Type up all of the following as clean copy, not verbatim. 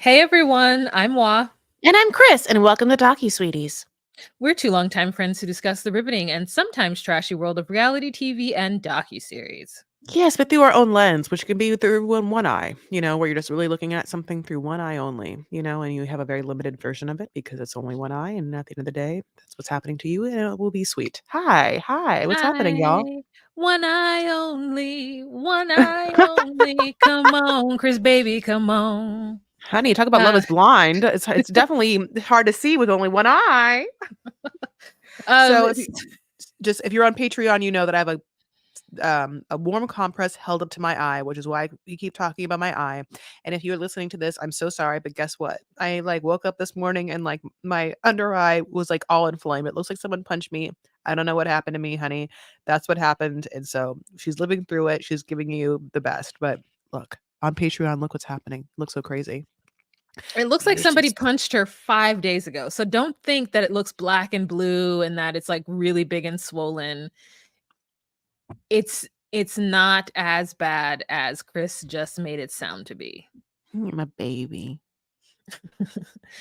Hey everyone, I'm Wa. And I'm Chris, and welcome to Docu Sweeties. We're two longtime friends who discuss the riveting and sometimes trashy world of reality TV and docuseries. Yes, but through our own lens, which can be through one eye, where you're just really looking at something through one eye only, and you have a very limited version of it because it's only one eye. And at the end of the day, that's what's happening to you, and it will be sweet. Hi, what's happening, y'all? One eye only. Come on, Chris baby, come on. Honey, talk about love Uh, is blind. It's definitely hard to see with only one eye. um, So s- if you're on Patreon, you know that I have a warm compress held up to my eye, which is why we keep talking about my eye. And if you're listening to this, I'm so sorry, but guess what? I woke up this morning and my under eye was all inflamed. It looks like someone punched me. I don't know what happened to me, honey. That's what happened. And so she's living through it. She's giving you the best. But look, on Patreon, look what's happening. It looks so crazy. it looks But like it's somebody just punched her 5 days ago. So don't think that it looks black and blue and that it's like really big and swollen. It's not as bad as Chris just made it sound to be. you're my baby.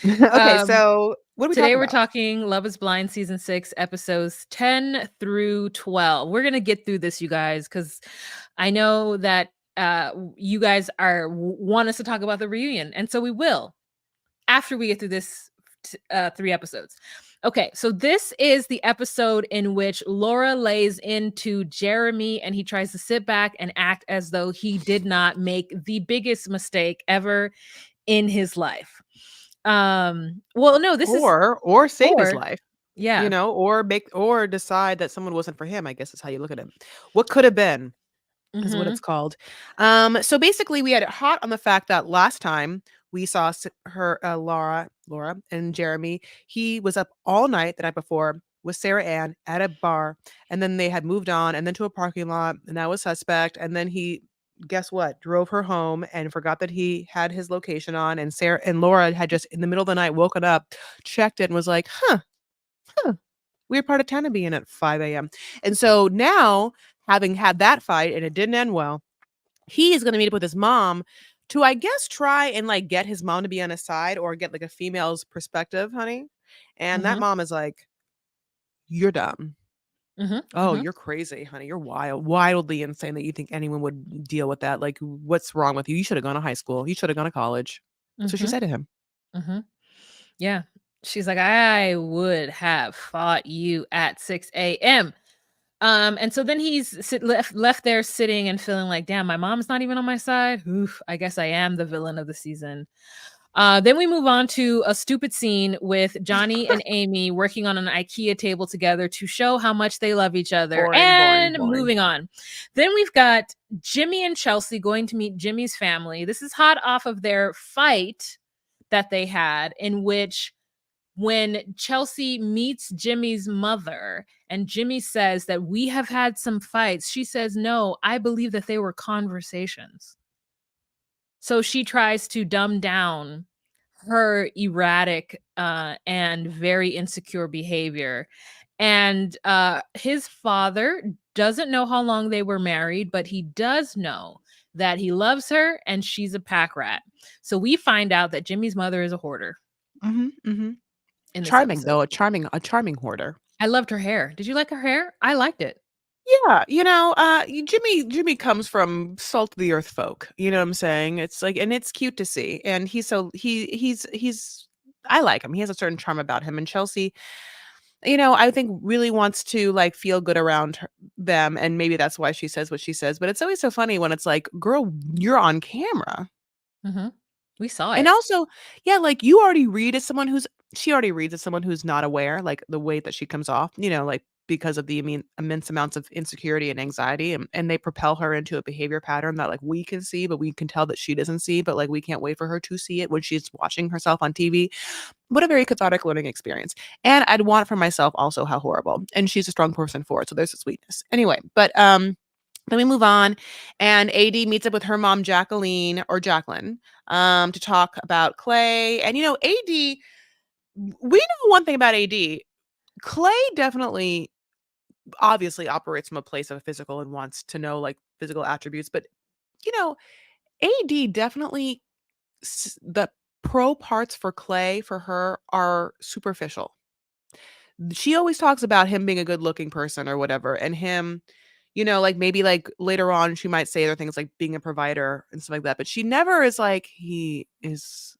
Okay, um so what are we Today talking we're about? talking Love is Blind season 6 episodes 10 through 12. We're going to get through this, you guys, cuz I know that you guys want us to talk about the reunion, and so we will after we get through this 3 episodes. Okay, so this is the episode in which Laura lays into Jeremy and he tries to sit back and act as though he did not make the biggest mistake ever in his life. Well, no, this is Or save his or life. yeah. Or decide that someone wasn't for him, I guess is how you look at it. What could have been is what Mhm. it's called. So basically we had it hot on the fact that last time we saw her, Laura and Jeremy, he was up all night the night before with Sarah Ann at a bar, and then they had moved on and then to a parking lot, and that was suspect. And then he, guess what, drove her home and forgot that he had his location on, and Sarah and Laura had just in the middle of the night woken up, checked it, and was like, huh, weird part of town to be in at 5 a.m. And so now, having had that fight and it didn't end well, he is going to meet up with his mom to, I guess, try and get his mom to be on his side or get a female's perspective, honey. And that Mhm. mom is like, "You're dumb. Mhm. Oh, Mhm. you're crazy, honey. You're wildly insane that you think anyone would deal with that. Like, what's wrong with you? You should have gone to high school. You should have gone to college." That's what she Mhm. said to him. Mhm. Yeah. She's like, "I would have fought you at 6 a.m." And so then he's left there sitting and feeling like, "Damn, my mom's not even on my side. Oof, I guess I am the villain of the season." Then we move on to a stupid scene with Johnny and Amy working on an IKEA table together to show how much they love each other. Boring, boring, And boring. moving on. Then we've got Jimmy and Chelsea going to meet Jimmy's family. This is hot off of their fight that they had, in which when Chelsea meets Jimmy's mother and Jimmy says that we have had some fights, she says, "No, I believe that they were conversations." So she tries to dumb down her erratic and very insecure behavior. And his father doesn't know how long they were married, but he does know that he loves her and she's a pack rat. So we find out that Jimmy's mother is a hoarder Hmm, hmm. in this Charming episode. though, a charming hoarder. I loved her hair. Did you like her hair? I liked it. Yeah, Jimmy comes from salt of the earth folk. You know what I'm saying? It's like, and it's cute to see. And he's I like him. He has a certain charm about him. And Chelsea, I think really wants to feel good around them, and maybe that's why she says what she says. But it's always so funny when it's like, girl, you're on camera. Mhm. We saw And it. also, yeah, you already read as someone who's she already reads as someone who's not aware, the way that she comes off, because of the immense amounts of insecurity and anxiety, and they propel her into a behavior pattern that we can see, but we can tell that she doesn't see, but we can't wait for her to see it when she's watching herself on TV. What a very cathartic learning experience. And I'd want it for myself also, how horrible. And she's a strong person for it. So there's a sweetness. Anyway, but then we move on, and AD meets up with her mom, Jacqueline, to talk about Clay. And AD, we know one thing about AD. Clay definitely, obviously, operates from a place of physical and wants to know physical attributes, but you know, AD definitely the pro parts for Clay for her are superficial. She always talks about him being a good-looking person or whatever, and him, like, maybe, like, later on, she might say other things like being a provider and stuff like that, but she never is like, "He is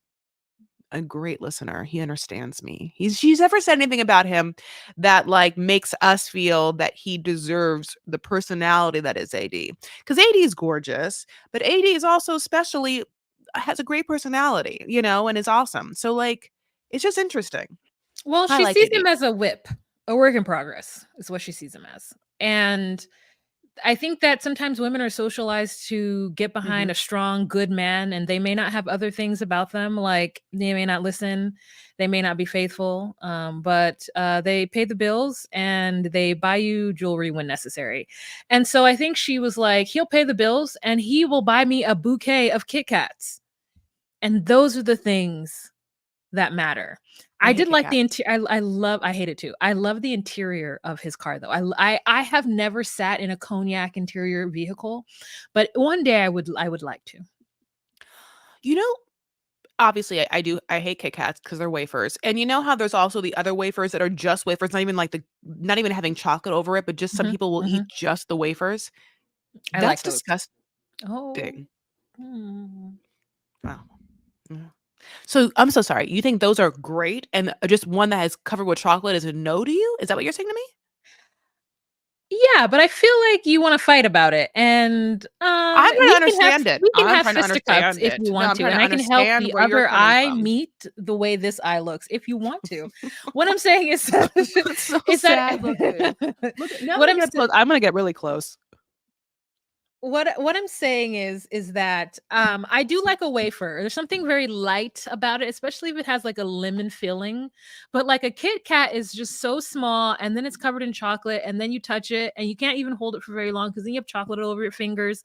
a great listener. He understands me." She's never said anything about him that, like, makes us feel that he deserves the personality that is AD. Because AD is gorgeous, but AD is also especially has a great personality, and is awesome. So, like, it's just interesting. Well, I she like sees AD. him as a whip, a work in progress is what she sees him as. And I think that sometimes women are socialized to get behind Mhm. a strong, good man, and they may not have other things about them, like they may not listen, they may not be faithful, but they pay the bills and they buy you jewelry when necessary. And so I think she was like, he'll pay the bills and he will buy me a bouquet of Kit Kats. And those are the things that matter. I I hate did Kit like the Kats. I hate it too. I love the interior of his car though. I have never sat in a cognac interior vehicle, but one day I would like to. You know, obviously, I hate Kit Kats because 'cause they're wafers, and you know how there's also the other wafers that are just wafers, not even having chocolate over it, but just some Mhm, people will eat mhm. just the wafers? I like That's those. disgusting. Oh. Mm. Wow. Yeah. So, I'm so sorry, you think those are great, and just one that is covered with chocolate is a no to you? Is that what you're saying to me? Yeah, but I feel like you wanna fight about it, and, I'm trying to we can have understand it. we can I'm have trying to fisticuffs understand if it. you No, want I'm to, trying to and I can help understand the where you're other coming eye from. meet the way this eye looks if you want to. What I'm saying is that It's so is that sad looking. Look at now I'm what gonna I'm get s up close. I'm gonna get really close. what I'm saying is that, I do like a wafer. There's something very light about it, especially if it has, like, a lemon filling, but, like, a Kit Kat is just so small, and then it's covered in chocolate, and then you touch it, and you can't even hold it for very long because then you have chocolate all over your fingers.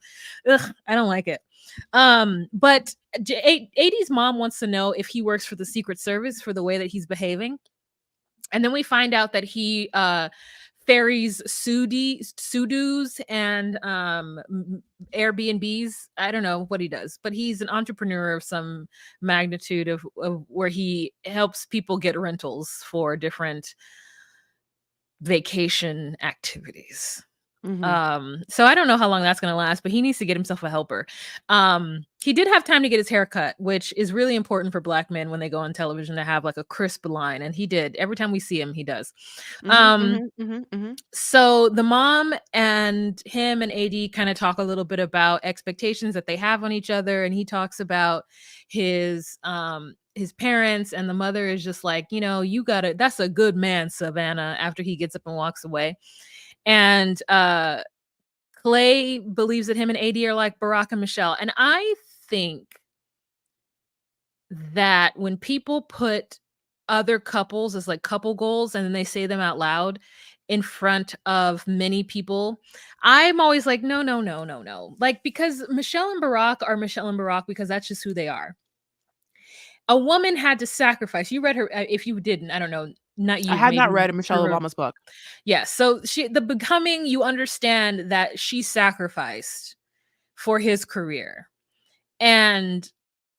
Ugh, I don't like it. But J A 80's mom wants to know if he works for the Secret Service for the way that he's behaving, and then we find out that he, ferries Sudos and Airbnbs. I don't know what he does, but he's an entrepreneur of some magnitude of where he helps people get rentals for different vacation activities. Mhm. So I don't know how long that's gonna last, but he needs to get himself a helper. He did have time to get his hair cut, which is really important for black men when they go on television to have like a crisp line, and he did. Every time we see him, he does. Mhm, Um, mhm, mhm, mhm. so the mom and him and AD kind of talk a little bit about expectations that they have on each other, and he talks about his parents, and the mother is just like, you gotta that's a good man, Savannah, after he gets up and walks away. And Clay believes that him and AD are like Barack and Michelle. And I think that when people put other couples as like couple goals and then they say them out loud in front of many people, I'm always like, no, no, no, no, no. Like, because Michelle and Barack are Michelle and Barack because that's just who they are. A woman had to sacrifice. You read her, if you didn't, I don't know, not I you, had not maybe read Michelle your Obama's book. yes. So the becoming, you understand that she sacrificed for his career. And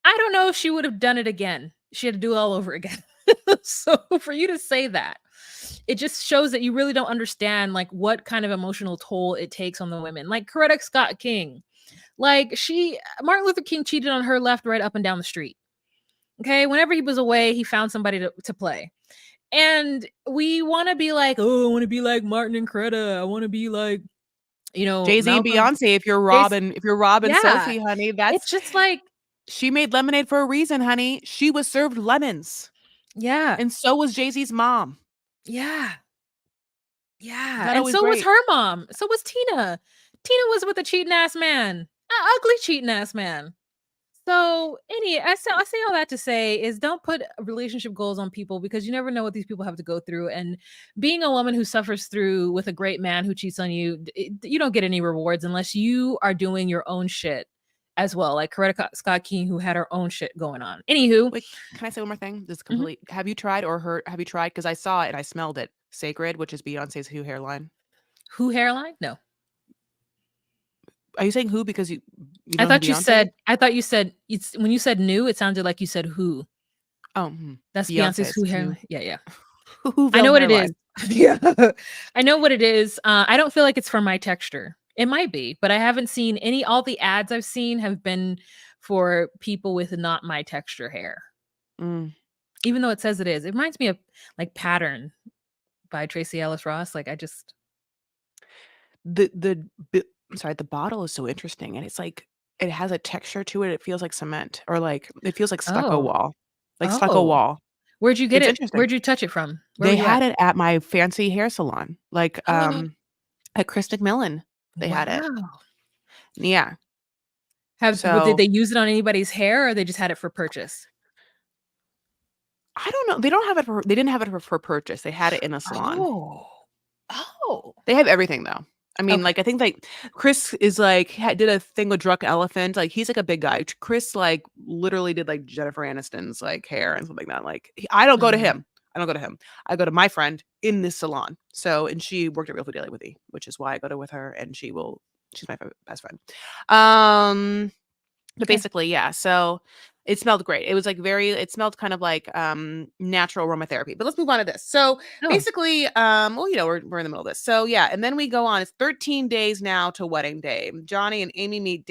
I don't know if she would have done it again. She had to do it all over again. So for you to say that, it just shows that you really don't understand like what kind of emotional toll it takes on the women. Like Coretta Scott King. Like Martin Luther King cheated on her left, right, up and down the street. Okay. Whenever he was away, he found somebody to play. And we want to be like, oh, I want to be like Martin and Coretta. I want to be like, Jay-Z and Malcolm. Beyonce, if you're Jason. Rob and Yeah. Sophie, honey, It's just like, she made lemonade for a reason, honey. She was served lemons, yeah. and so was Jay-Z's mom. Yeah. Isn't Yeah, that and always so was great? her mom. So was Tina. Tina was with a cheating ass man, a ugly cheating ass man. So I say all that to say is don't put relationship goals on people because you never know what these people have to go through. And being a woman who suffers through with a great man who cheats on you, you don't get any rewards unless you are doing your own shit as well. Like Scott King, who had her own shit going on. Anywho, Wait, can I say one more thing? This is mhm. complete have you tried? Because I saw it and I smelled it. Sacred, which is Beyonce's Who hairline. Who hairline? No, Are you saying who because you don't know who Beyonce is? I thought you said it's when you said new. It sounded like you said who. Oh, That's Beyonce's Beyonce's Who Hair new Yeah, yeah. I Whoville know what hair it is. line. Yeah. I know what it is. I don't feel like it's for my texture. It might be, but I haven't seen any all the ads I've seen have been for people with not my texture hair, Mm. even though it says it is. It reminds me of, like, Pattern by Tracy Ellis Ross, like, I just The b I'm sorry, the bottle is so interesting, and it's like it has a texture to it, it feels like cement or, like, it feels Oh, like stucco oh. wall. Where'd you get It's it? interesting. Where'd you touch it from? Where were They you had at? it at my fancy hair salon, like, at Chris McMillan, they had it. Wow. Yeah. Did So, they use it on anybody's hair or they just had it for purchase? I don't know, they didn't have it for purchase, they had it in a salon. Oh. Oh. They have everything though. I mean, Okay. like, I think, like, Chris is, like, did a thing with Drunk Elephant, like, he's, like, a big guy. Chris, like, literally did, like, Jennifer Aniston's, like, hair and stuff like that, like, I don't go to Mm, him. I don't go to him. I go to my friend in this salon. So and she worked at Real Food Daily with me, which is why I go to with her, and she's my best friend. Um but okay. basically, yeah, so it smelled great. It was, like, it smelled kind of like, natural aromatherapy. But let's move on to this. So, Oh, basically, well, we're in the middle of this. So, yeah, and then we go on. It's 13 days now to wedding day. Johnny and Amy meet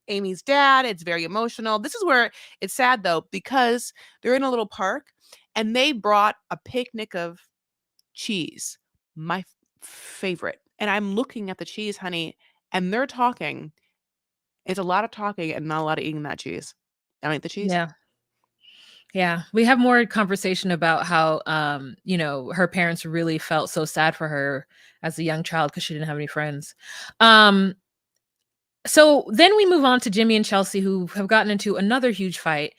Amy's dad. It's very emotional. This is where it's sad, though, because they're in a little park, and they brought a picnic of cheese, my favorite, and I'm looking at the cheese, honey, and they're talking. It's a lot of talking and not a lot of eating that cheese. I eat the cheese. yeah. Yeah. We have more conversation about how, her parents really felt so sad for her as a young child because she didn't have any friends. Um, so then we move on to Jimmy and Chelsea, who have gotten into another huge fight,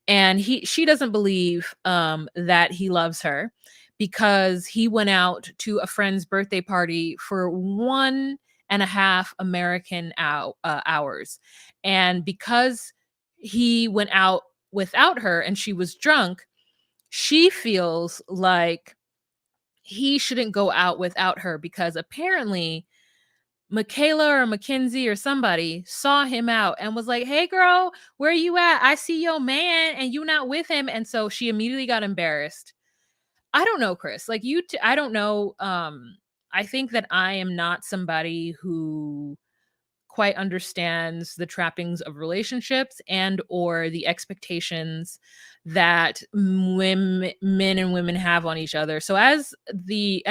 and she doesn't believe that he loves her because he went out to a friend's birthday party for 1.5 American hours, and because he went out without her and she was drunk, she feels like he shouldn't go out without her because apparently Michaela or Mackenzie or somebody saw him out and was like, "Hey girl, where you at? I see your man and you not with him." And so she immediately got embarrassed. I don't know, Chris. Like I don't know. I think that I am not somebody who quite understands the trappings of relationships and or the expectations that men and women have on each other. So as the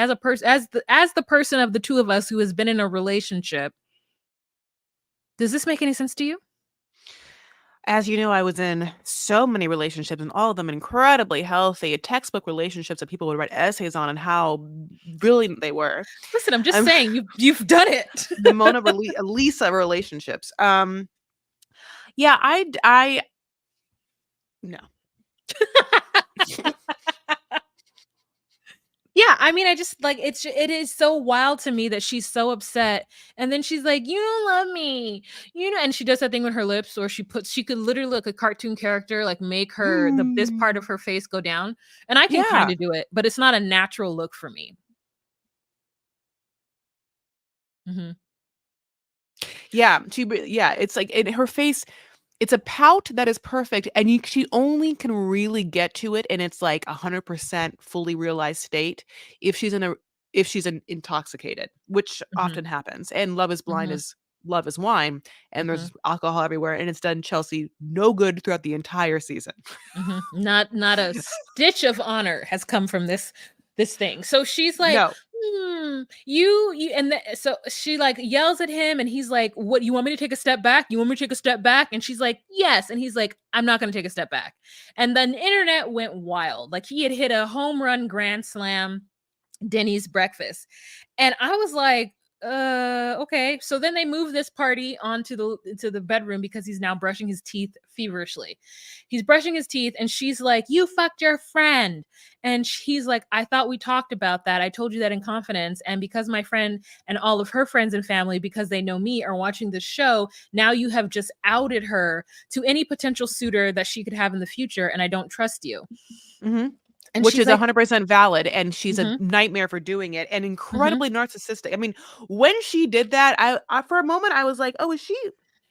person of the two of us who has been in a relationship, does this make any sense to you? As you know, I was in so many relationships and all of them incredibly healthy, textbook relationships that people would write essays on and how brilliant they were. Listen, I'm just I'm saying you've done it. the Lisa relationships. Yeah, I no. Yeah, I mean, I just like it is so wild to me that she's so upset, and then she's like, "You don't love me," and she does that thing with her lips, or she could literally look a cartoon character, like make her this part of her face go down, and I can kind Yeah. of do it, but it's not a natural look for me. Hmm. Yeah, it's like in her face, it's a pout that is perfect, and she only can really get to it, and it's like 100% fully realized state if she's intoxicated, which Hmm. often happens. And Love is Blind Hmm. is Love is Wine, and Hmm. there's alcohol everywhere, and it's done Chelsea no good throughout the entire season. Hmm. Not a stitch of honor has come from this thing. So she's like, No. so she like yells at him, and he's like, "What? You want me to take a step back? You want me to take a step back?" And she's like, "Yes." And he's like, "I'm not going to take a step back." And then the internet went wild. Like he had hit a home run grand slam Denny's breakfast. And I was like, okay. So then they move this party onto the bedroom because he's now brushing his teeth feverishly. He's brushing his teeth, and she's like, "You fucked your friend." And he's like, "I thought we talked about that. I told you that in confidence. And because my friend and all of her friends and family, because they know me, are watching this show, now you have just outed her to any potential suitor that she could have in the future, and I don't trust you." Mhm. And Which she's is like, 100% valid, and she's a mm-hmm, nightmare for doing it and mm-hmm. incredibly narcissistic. I mean, when she did that, I for a moment, I was like, "Oh, is she?"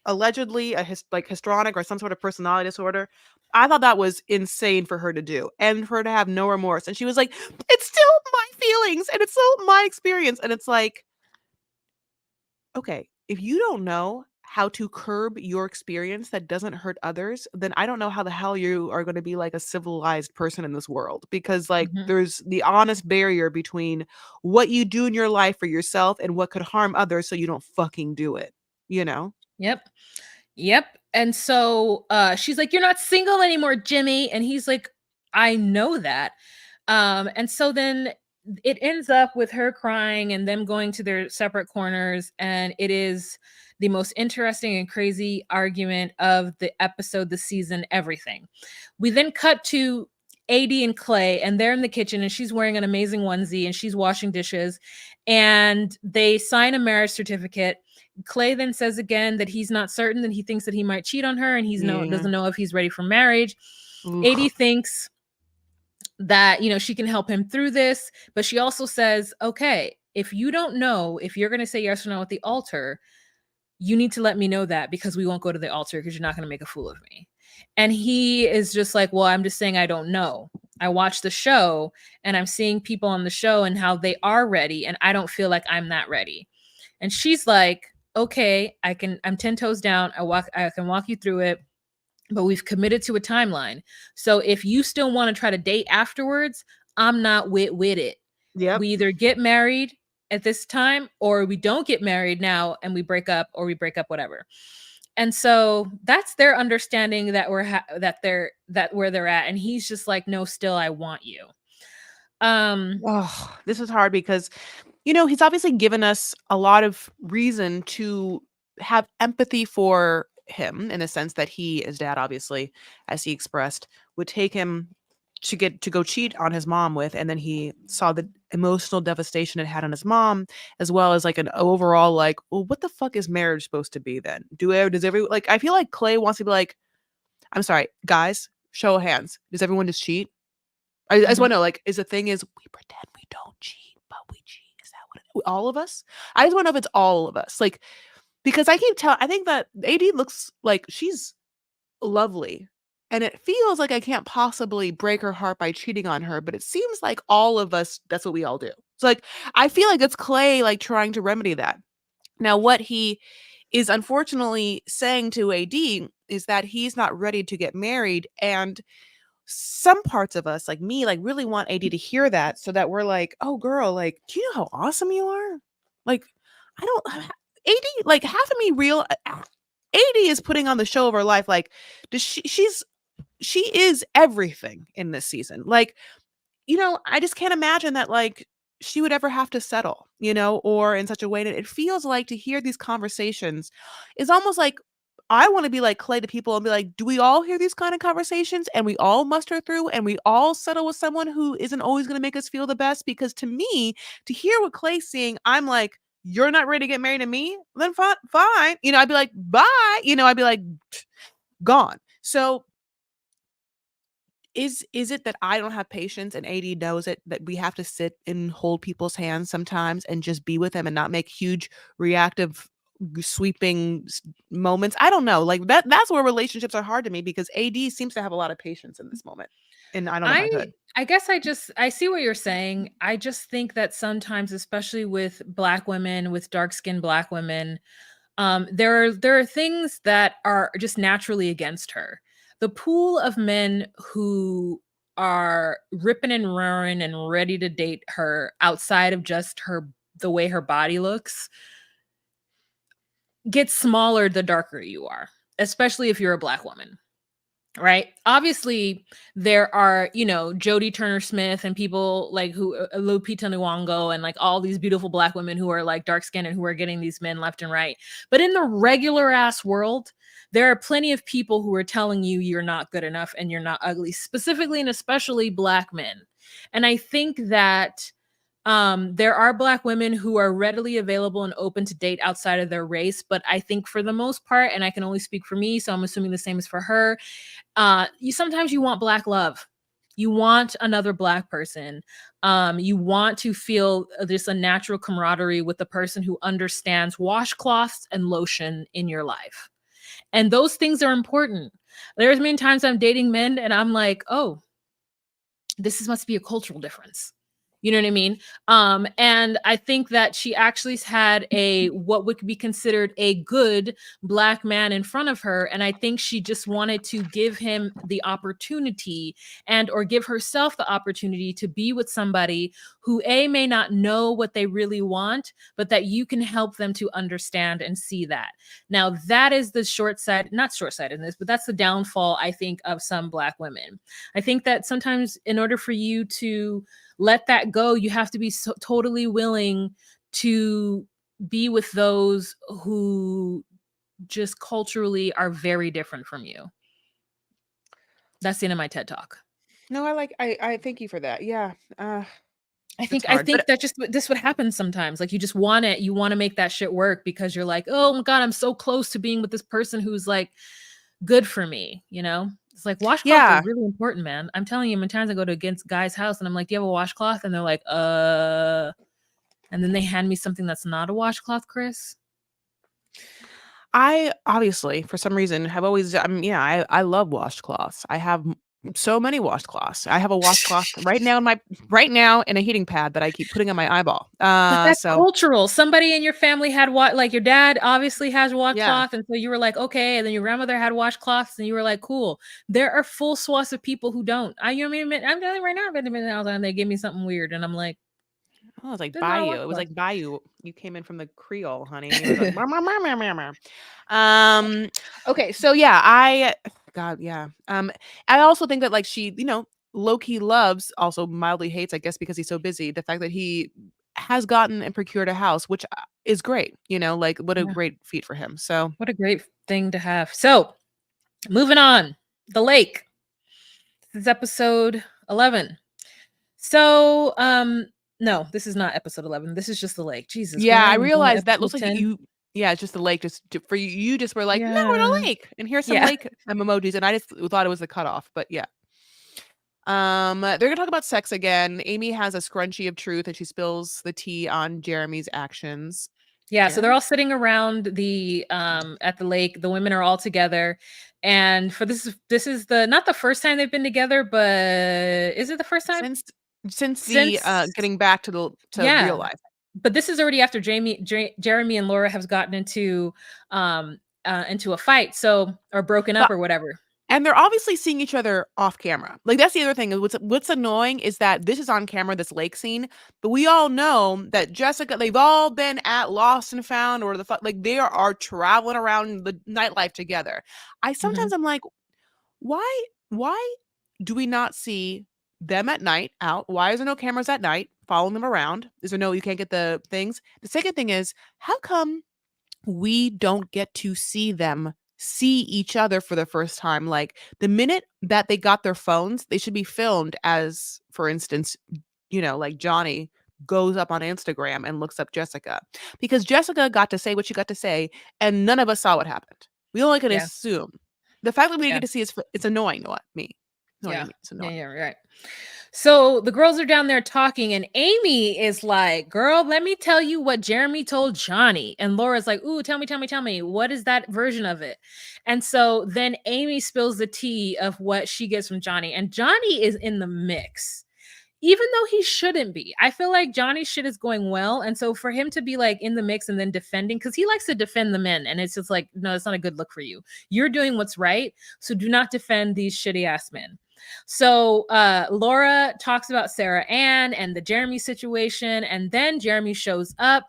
allegedly like histrionic or some sort of personality disorder. I thought that was insane for her to do and for her to have no remorse. And she was like, it's still my feelings and it's still my experience. And it's like, okay, if you don't know how to curb your experience that doesn't hurt others, then I don't know how the hell you are going to be like a civilized person in this world, because like Mhm. there's the honest barrier between what you do in your life for yourself and what could harm others, so you don't fucking do it, you know? Yep. Yep. And so she's like, "You're not single anymore, Jimmy." And he's like, "I know that." And so then it ends up with her crying and them going to their separate corners. And it is the most interesting and crazy argument of the episode, the season, everything. We then cut to AD and Clay, and they're in the kitchen, and she's wearing an amazing onesie and she's washing dishes. And they sign a marriage certificate. Clay then says again that he's not certain, that he thinks that he might cheat on her, and he's no Yeah. doesn't know if he's ready for marriage. AD Oof. thinks that she can help him through this, but she also says, okay, if you don't know if you're going to say yes or no at the altar, you need to let me know that, because we won't go to the altar, because you're not going to make a fool of me. And he is just like, well, I'm just saying I don't know. I watch the show and I'm seeing people on the show and how they are ready, and I don't feel like I'm that ready. And she's like, okay, I'm 10 toes down. I can walk you through it, but we've committed to a timeline. So if you still want to try to date afterwards, I'm not with it. Yep. We either get married at this time, or we don't get married now and we break up, or we break up, whatever. And so that's their understanding that that where they're at. And he's just like, no, still I want you. Um Oh, this is hard because, he's obviously given us a lot of reason to have empathy for him, in the sense that his dad, obviously, as he expressed, would take him to go cheat on his mom with, and then he saw the emotional devastation it had on his mom, as well as like an overall like, well, what the fuck is marriage supposed to be then? Does every like I feel like Clay wants to be like, I'm sorry, guys, show of hands. Does everyone just cheat? I just mhm. wanna know, like, is the thing is we pretend we don't cheat, but we cheat. Is that what all of us? I just wanna know if it's all of us, like, because I think that AD looks like she's lovely, and it feels like I can't possibly break her heart by cheating on her, but it seems like all of us, that's what we all do. So, like, I feel like it's Clay, like, trying to remedy that. Now what he is unfortunately saying to AD is that he's not ready to get married, and some parts of us, like me, like really want AD to hear that, so that we're like, "Oh, girl, like, do you know how awesome you are?" Like, I don't AD, like, half of me real AD is putting on the show of her life. Like, does she is everything in this season. Like, I just can't imagine that, like, she would ever have to settle, or in such a way that it feels like, to hear these conversations is almost like I want to be like Clay to people and be like, do we all hear these kind of conversations and we all muster through and we all settle with someone who isn't always going to make us feel the best? Because to me, to hear what Clay's seeing, I'm like, you're not ready to get married to me? Then fine, fine. I'd be like, bye. I'd be like, gone. So is it that I don't have patience and AD knows it, that we have to sit and hold people's hands sometimes and just be with them and not make huge reactive sweeping moments? I don't know. Like that's where relationships are hard to me, because AD seems to have a lot of patience in this moment. And I don't know if I I could. I guess I see what you're saying. I just think that sometimes, especially with black women, with dark-skinned black women, there are things that are just naturally against her. The pool of men who are ripping and roaring and ready to date her outside of just the way her body looks gets smaller the darker you are, especially if you're a black woman. Right. Obviously, there are, Jodie Turner Smith and people like who Lupita Nyong'o and like all these beautiful black women who are like dark skinned and who are getting these men left and right. But in the regular ass world, there are plenty of people who are telling you you're not good enough and you're not ugly, specifically and especially black men. And I think that there are black women who are readily available and open to date outside of their race, but I think for the most part, and I can only speak for me, so I'm assuming the same is for her, you want black love. You want another black person. You want to feel just a natural camaraderie with the person who understands washcloths and lotion in your life. And those things are important. There's been times I'm dating men and I'm like, oh, must be a cultural difference. You know what I mean? And I think that she actually had a what would be considered a good black man in front of her, and I think she just wanted to give him the opportunity and or give herself the opportunity to be with somebody who a may not know what they really want, but that you can help them to understand and see that. Now that is the short side, not short sightedness, but that's the downfall I think of some black women. I think that sometimes in order for you to let that go, you have to be so totally willing to be with those who just culturally are very different from you. That's the end of my TED talk. No, I thank you for that. Yeah. I It's think I hard. think But that just this would happen sometimes. Like you just want it, you want to make that shit work because you're like, oh my god, I'm so close to being with this person who's like good for me. You know, it's like washcloths are yeah. really important, man. I'm telling you, many times I go to against guy's house and I'm like, do you have a washcloth? And they're like, and then they hand me something that's not a washcloth, Chris. I obviously, for some reason, have always yeah, I love washcloths. I have so many washcloths. I have a washcloth right now in a heating pad that I keep putting on my eyeball. But that's So cultural. Somebody in your family had what, like your dad obviously has yeah. washcloth, and so you were like, okay, and then your grandmother had washcloths, and you were like, cool. There are full swaths of people who don't. You know what I mean? I'm telling you right now, I've been to the house and they give me something weird, and I'm like, Oh, it was like this is not a Bayou. It was washcloth. like Bayou. You came in from the Creole, honey. It was like, "Meow, meow, meow, meow, meow, meow." Um, okay, so yeah, God, yeah. I also think that like she, low key loves, also mildly hates, I guess, because he's so busy. The fact that he has gotten and procured a house, which is great. Like what a Yeah, great feat for him. So what a great thing to have. So moving on, the lake. This is episode 11. So, no, this is not episode 11. This is just the lake. Jesus, yeah, I we're going to realized that looks episode like 10. you. Yeah, it's just the lake. For you, you just were like, no, we're in Yeah. a lake, and here's some Yeah. lake emojis, and I just thought it was the cutoff. But yeah. They're gonna talk about sex again. Amy has a scrunchie of truth and she spills the tea on Jeremy's actions. Yeah, so they're Jeremy? all sitting around the at the lake. The women are all together. And for this is the not the first time they've been together, but is it the first time? Since the Since getting back to real yeah. life. But this is already after Jeremy and Laura have gotten into a fight, so or broken up But or whatever. and they're obviously seeing each other off camera. Like that's the other thing. What's annoying is that this is on camera, this lake scene, but we all know that Jessica, they've all been at Lost and Found or like they are traveling around the nightlife together. I Mhm. sometimes I'm like, why do we not see them at night out? Why is there no cameras at night following them around? Is there no you can't get the things? The second thing is, how come we don't get to see them see each other for the first time? Like the minute that they got their phones, they should be filmed as, for instance, like Johnny goes up on Instagram and looks up Jessica because Jessica got to say what she got to say and none of us saw what happened. We only can Yeah. assume. The fact that we Yeah. get to see is it's annoying to me. Annoying to Yeah. me. It's Yeah, annoying. yeah, right. So the girls are down there talking, and Amy is like, girl, let me tell you what Jeremy told Johnny. And Laura's like, ooh, tell me, tell me, tell me. What is that version of it? And so then Amy spills the tea of what she gets from Johnny. And Johnny is in the mix even though he shouldn't be. I feel like Johnny's shit is going well. And so for him to be like in the mix and then defending, because he likes to defend the men. And it's just like, no, it's not a good look for you. You're doing what's right. So do not defend these shitty ass men. So Laura talks about Sarah Ann and the Jeremy situation. And then Jeremy shows up.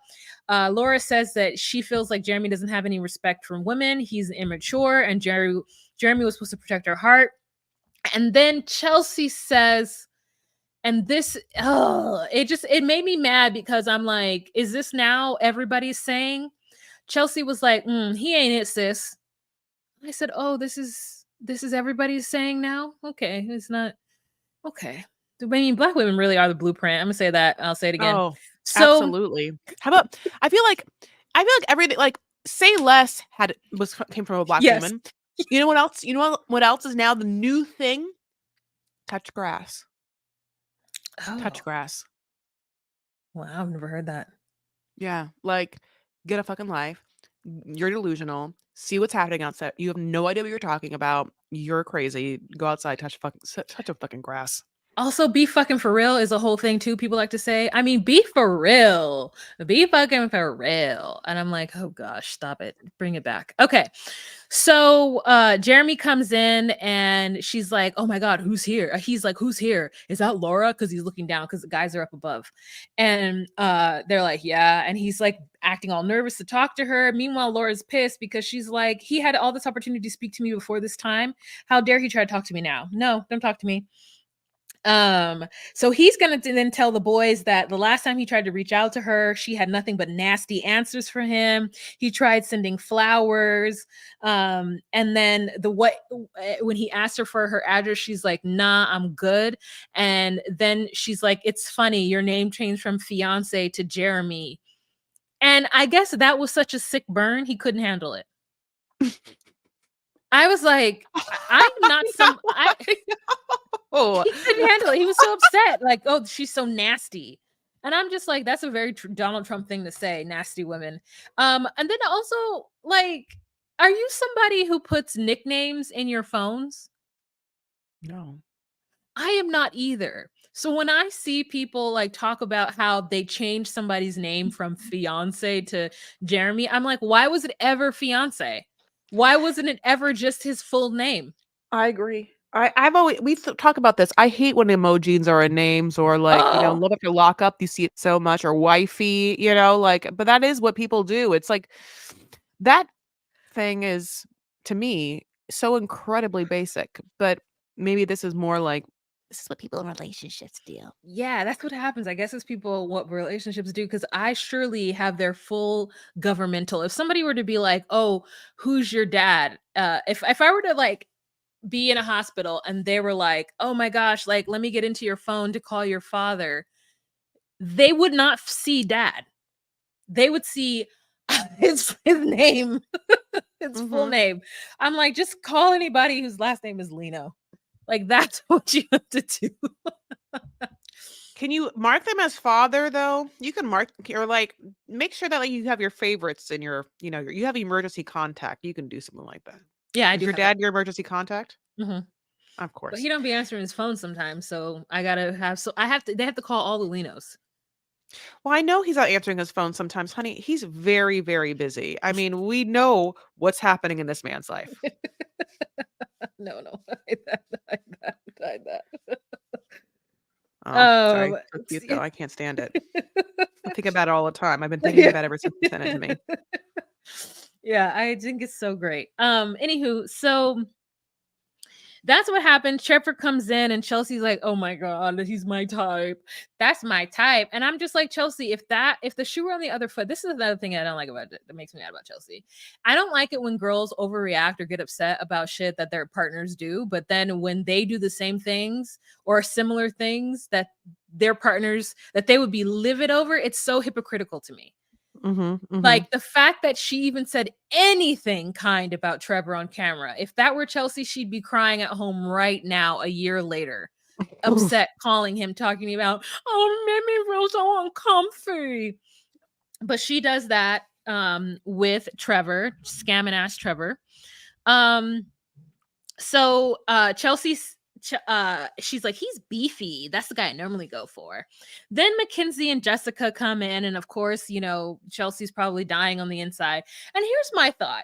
Laura says that she feels like Jeremy doesn't have any respect for women. He's immature, and Jeremy was supposed to protect her heart. And then Chelsea says, and this, oh, it made me mad because I'm like, is this now everybody's saying? Chelsea was like, he ain't it, sis. I said, oh, this is everybody's saying now. Okay, it's not okay. I mean, black women really are the blueprint. I'm gonna say that. I'll say it again. Oh, So absolutely. How about I feel like everything like Say Less came from a black yes. woman. You know what else? You know what else is now the new thing? Touch grass. Touch Oh, grass. wow, I've never heard that. Yeah, like get a fucking life. You're delusional. See what's happening outside. You have no idea what you're talking about. You're crazy. Go outside, touch a fucking grass. Also, be fucking for real is a whole thing too. People like to say, I mean, be for real, be fucking for real. And I'm like, oh gosh, stop it. Bring it back. Okay. So Jeremy comes in and she's like, oh my God, who's here? He's like, who's here? Is that Laura? Because he's looking down because the guys are up above. And they're like, yeah. And he's like acting all nervous to talk to her. Meanwhile, Laura's pissed because she's like, he had all this opportunity to speak to me before this time. How dare he try to talk to me now? No, don't talk to me. So he's gonna then tell the boys that the last time he tried to reach out to her, she had nothing but nasty answers for him. He tried sending flowers, and then when he asked her for her address, she's like, nah, I'm good. And then she's like, it's funny, your name changed from fiance to Jeremy. And I guess that was such a sick burn, he couldn't handle it. I was like, I'm not some I Oh, he couldn't handle it. He was so upset. Like, oh, she's so nasty. And I'm just like, that's a very Donald Trump thing to say, nasty women. And then also, like, are you somebody who puts nicknames in your phones? no. I am not either. So when I see people like talk about how they changed somebody's name from fiance to Jeremy, I'm like, why was it ever fiance? Why wasn't it ever just his full name? I agree. I've always talk about this. I hate when emojis are in names or like, Oh, love after lockup, you see it so much, or wifey, like, but that is what people do. It's like that thing is, to me, so incredibly basic. But maybe this is more like this is what people in relationships do. yeah, that's what happens. I guess it's people what relationships do because I surely have their full governmental. If somebody were to be like, "Oh, who's your dad?" If I were to like be in a hospital and they were like, "Oh my gosh, like let me get into your phone to call your father," they would not see dad. They would see his name, his full Mhm. name. I'm like, just call anybody whose last name is Lino. Like that's what you have to do. Can you mark them as father though? You can mark or like make sure that like you have your favorites in your, you have emergency contact. You can do something like that. Yeah, I Is do your have that. dad your emergency contact? Mhm. Of But course. he don't be answering his phone sometimes, so I gotta have so I have to they have to call all the Linos. Well, I know he's not answering his phone sometimes, honey. He's very, very busy. I mean, we know what's happening in this man's life. No, no, hide that, hide that, hide that. Oh, sorry. Um, So cute though. I can't stand it. I think about it all the time. I've been thinking yeah. about it ever since you sent it to me. Yeah, I think it's so great. Anywho, so that's what happened. Trevor comes in and Chelsea's like, "Oh my god, he's my type. That's my type." And I'm just like, "Chelsea, if the shoe were on the other foot." This is another thing I don't like about it that makes me mad about Chelsea. I don't like it when girls overreact or get upset about shit that their partners do, but then when they do the same things or similar things that their partners that they would be livid over, it's so hypocritical to me. Mhm. Mhm. Like, the fact that she even said anything kind about Trevor on camera. If that were Chelsea, she'd be crying at home right now, a year later, Oof. upset, calling him, talking about, "Oh, it made me feel so uncomfy." But she does that with Trevor, scamming ass Trevor. Um, so she's like, he's beefy. That's the guy I normally go for. Then Mackenzie and Jessica come in, and of course, Chelsea's probably dying on the inside. And here's my thought.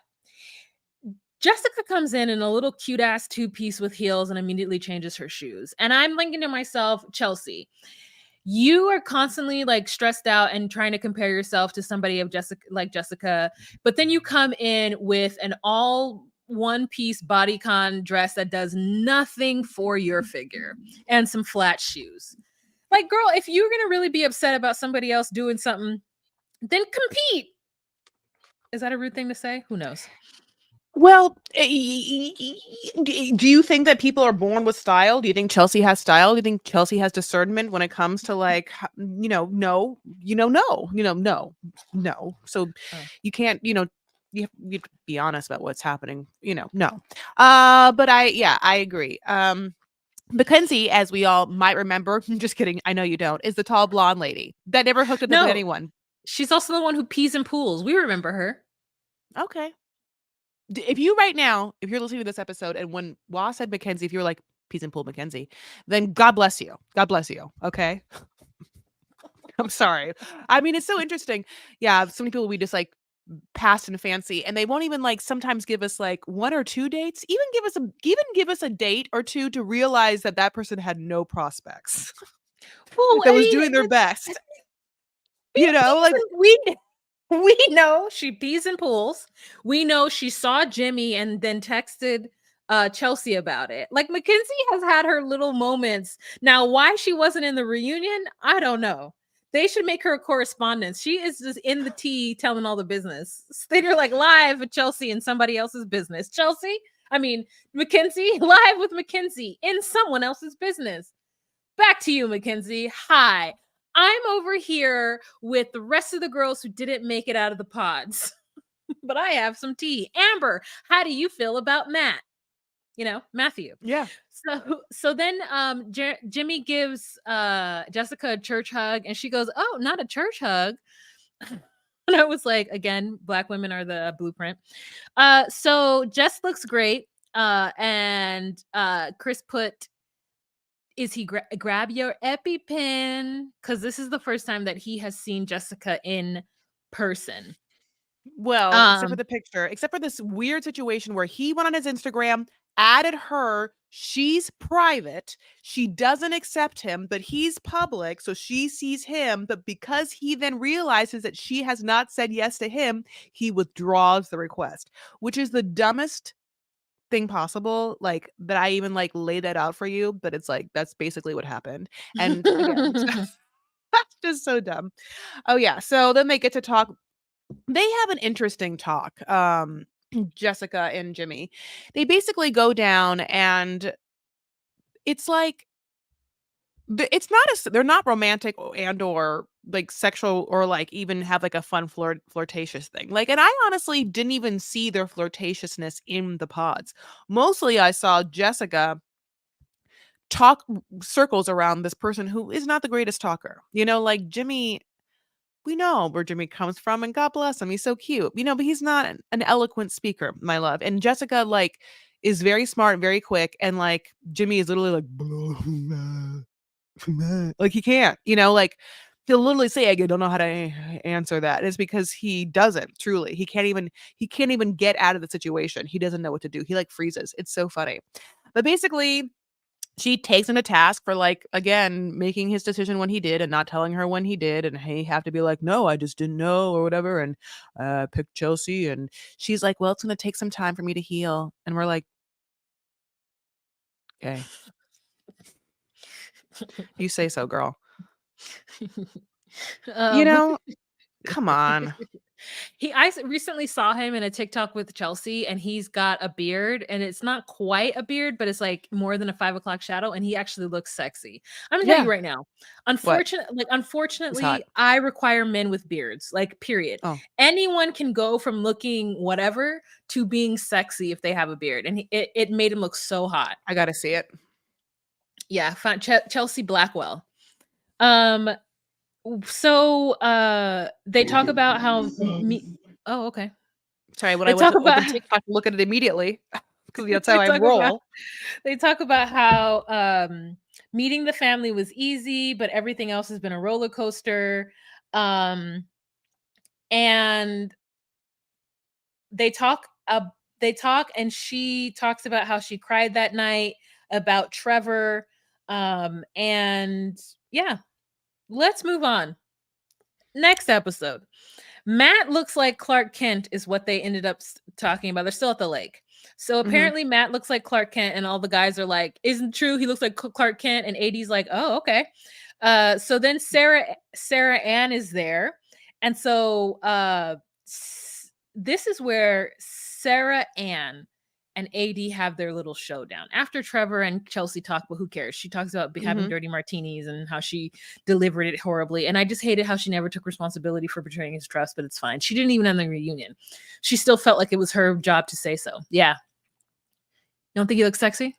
Jessica comes in a little cute ass two-piece with heels and immediately changes her shoes. And I'm thinking to myself, Chelsea, you are constantly like stressed out and trying to compare yourself to somebody of Jessica, but then you come in with an all one piece bodycon dress that does nothing for your figure and some flat shoes. Like, girl, if you're gonna really be upset about somebody else doing something, then compete. Is that a rude thing to say? Who knows? Well, do you think that people are born with style? Do you think Chelsea has style? Do you think Chelsea has discernment when it comes to like, no, no. So Oh. you can't, you have to be honest about what's happening. No. But yeah, I agree. Mackenzie, as we all might remember, just kidding, I know you don't, is the tall blonde lady that never hooked up with No, anyone. she's also the one who pees in pools. We remember her. Okay. If you right now, if you're listening to this episode and when Wa said Mackenzie, if you're like peas and pool Mackenzie, then God bless you. God bless you. Okay. I'm sorry. I mean, it's so interesting. Yeah, so many people we just like past and fancy, and they won't even like sometimes give us like 1 or 2 dates. Even give us a date or two to realize that that person had no prospects. Well, That I was mean, doing their I best. mean, Like we know she pees and pools. We know she saw Jimmy and then texted Chelsea about it. Like Mackenzie has had her little moments. Now, why she wasn't in the reunion, I don't know. They should make her a correspondent. She is just in the tea telling all the business. They're like live with Chelsea in somebody else's business. Mackenzie, live with Mackenzie in someone else's business. Back to you, Mackenzie. Hi. I'm over here with the rest of the girls who didn't make it out of the pods, but I have some tea. Amber, how do you feel about Matt? Matthew. yeah. So then Jimmy gives Jessica a church hug and she goes, "Oh, not a church hug." And I was like, again, Black women are the blueprint. So Jess looks great. And Chris put, is he grab your EpiPen? Because this is the first time that he has seen Jessica in person. Well, except for Um, the picture, except for this weird situation where he went on his Instagram, added her. She's private. She doesn't accept him, but he's public. So she sees him. But because he then realizes that she has not said yes to him, he withdraws the request, which is the dumbest thing possible. Like that I even like lay that out for you, but it's like that's basically what happened. And again, that's just so dumb. Oh yeah. So then they get to talk. They have an interesting talk, Jessica and Jimmy. They basically go down and it's like it's not they're not romantic and or like sexual or like even have like a fun flirtatious thing. Like, and I honestly didn't even see their flirtatiousness in the pods. Mostly I saw Jessica talk circles around this person who is not the greatest talker. Like Jimmy, we know where Jimmy comes from, and God bless him. He's so cute, but he's not an eloquent speaker, my love. And Jessica, like, is very smart, very quick, and like Jimmy is literally like, like he can't, like he'll literally say, "I don't know how to answer that." It's because he doesn't truly. He can't even get out of the situation. He doesn't know what to do. He like freezes. It's so funny. But basically, she takes him to task for like again making his decision when he did and not telling her when he did, and he have to be like, no, I just didn't know or whatever, and picked Chelsea. And she's like, well, it's gonna take some time for me to heal, and we're like, okay, you say so, girl. you um, know Come on. I recently saw him in a TikTok with Chelsea, and he's got a beard, and it's not quite a beard, but it's like more than a 5 o'clock shadow, and he actually looks sexy. I'm gonna tell Yeah. you right now. What? He's hot. Unfortunately, I require men with beards. Like, period. Oh, Anyone can go from looking whatever to being sexy if they have a beard, and it made him look so hot. I gotta see it. Yeah, Chelsea Blackwell. Um, they talk about how me. Oh, okay. Sorry, when They I went talk to about open TikTok to look at it immediately because that's how they I talk about roll. they talk about how meeting the family was easy, but everything else has been a roller coaster. Um, and they talk and she talks about how she cried that night about Trevor. And yeah, let's move on. Next episode. Matt looks like Clark Kent is what they ended up talking about. They're still at the lake. So Mhm. apparently Matt looks like Clark Kent, and all the guys are like, "Isn't true? He looks like Clark Kent." And AD's like, "Oh, okay." So then Sarah Ann is there, and so this is where Sarah Ann and AD have their little showdown after Trevor and Chelsea talk. But who cares? She talks about having Mhm. dirty martinis and how she delivered it horribly. And I just hated how she never took responsibility for betraying his trust, but it's fine. She didn't even end the reunion. She still felt like it was her job to say so. Yeah. You don't think he looks sexy?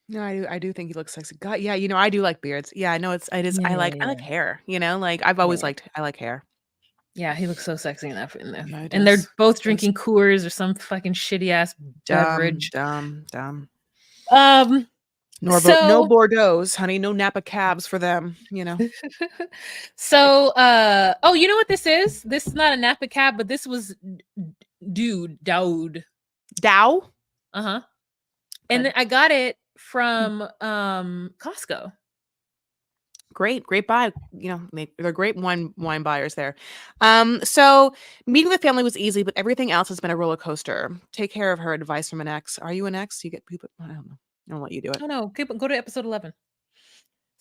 No, I do think he looks sexy. God, yeah, I do like beards. Yeah, I know it is. Yeah, I yeah, like yeah. hair, like I've always Yeah. liked I like hair. Yeah, he looks so sexy in that in there. Yeah, it And they're does. both Does. drinking Coors or some fucking shitty ass Dumb, beverage. dumb, dumb. Um, No so Bordeaux's, honey. No Napa cabs for them, you know. so oh, you know what this is? This is not a Napa cab, but this was dude, Daoud. Dow? Uh-huh. And Okay. then I got it Mm. from Costco. Great buy. You know, they're great wine buyers there. So meeting the family was easy, but everything else has been a roller coaster. Take care of her. Advice from an ex. Are you an ex? You get people. I don't know. I'll let you do it. Oh no, go to episode 11.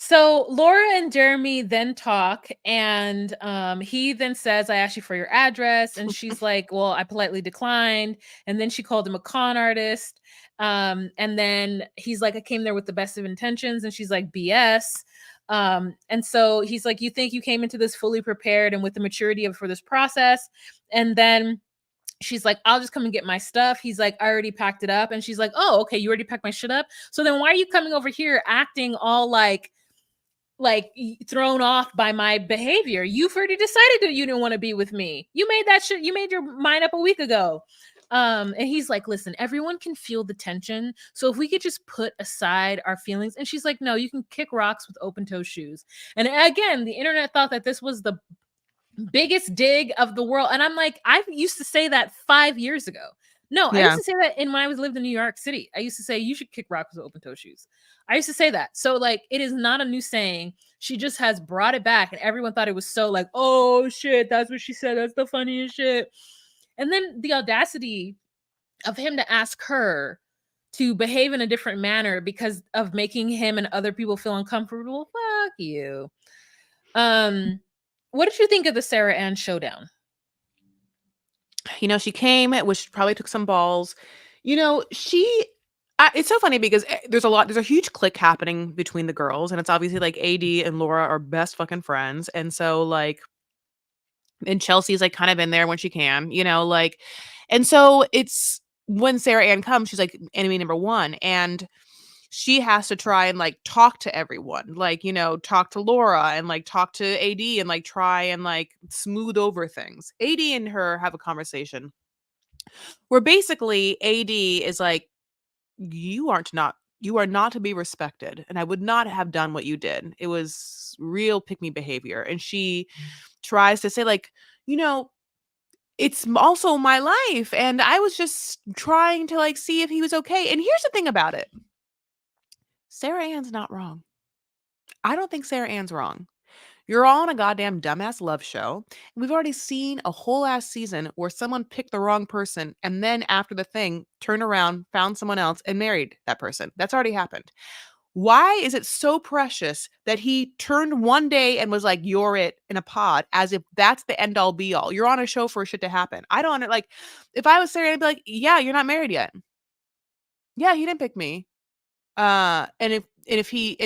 So Laura and Jeremy then talk, and he then says, "I asked you for your address," and she's like, "Well, I politely declined." And then she called him a con artist, and then he's like, "I came there with the best of intentions," and she's like, "BS." And so he's like, "You think you came into this fully prepared and with the maturity of for this process?" And then she's like, "I'll just come and get my stuff." He's like, "I already packed it up," and she's like, "Oh, okay, you already packed my shit up. So then why are you coming over here acting all like thrown off by my behavior? You've already decided that you didn't want to be with me. You made that shit, you made your mind up a week ago." And he's like, "Listen, everyone can feel the tension. So if we could just put aside our feelings." And she's like, "No, you can kick rocks with open toe shoes." And again, the internet thought that this was the biggest dig of the world. And I'm like, I used to say that 5 years ago. No, I used Yeah. to say that in when I was lived in New York City. I used to say you should kick rocks with open toe shoes. I used to say that. So like it is not a new saying. She just has brought it back, and everyone thought it was so like, oh shit, that's what she said. That's the funniest shit. And then the audacity of him to ask her to behave in a different manner because of making him and other people feel uncomfortable. Fuck you. Um, what did you think of the Sarah Ann showdown? You know, she came, which probably took some balls. You know, it's so funny because there's a huge click happening between the girls, and it's obviously like AD and Laura are best fucking friends. And so like and Chelsea's like kind of in there when she can, you know, like and so it's when Sarah Ann comes, she's like enemy number one. And she has to try and like talk to everyone, like, you know, talk to Laura and like talk to AD and like try and like smooth over things. AD and her have a conversation where basically AD is like, you are not to be respected. And I would not have done what you did. It was real pick me behavior. And she tries to say, like, you know, it's also my life. And I was just trying to like see if he was okay. And here's the thing about it. Sarah Ann's not wrong. I don't think Sarah Ann's wrong. You're all on a goddamn dumbass love show. And we've already seen a whole ass season where someone picked the wrong person and then after the thing turned around, found someone else, and married that person. That's already happened. Why is it so precious that he turned one day and was like, "You're it" in a pod, as if that's the end all be all? You're on a show for shit to happen. I don't like, if I was Sarah, I'd be like, "Yeah, you're not married yet. Yeah, he didn't pick me. And if he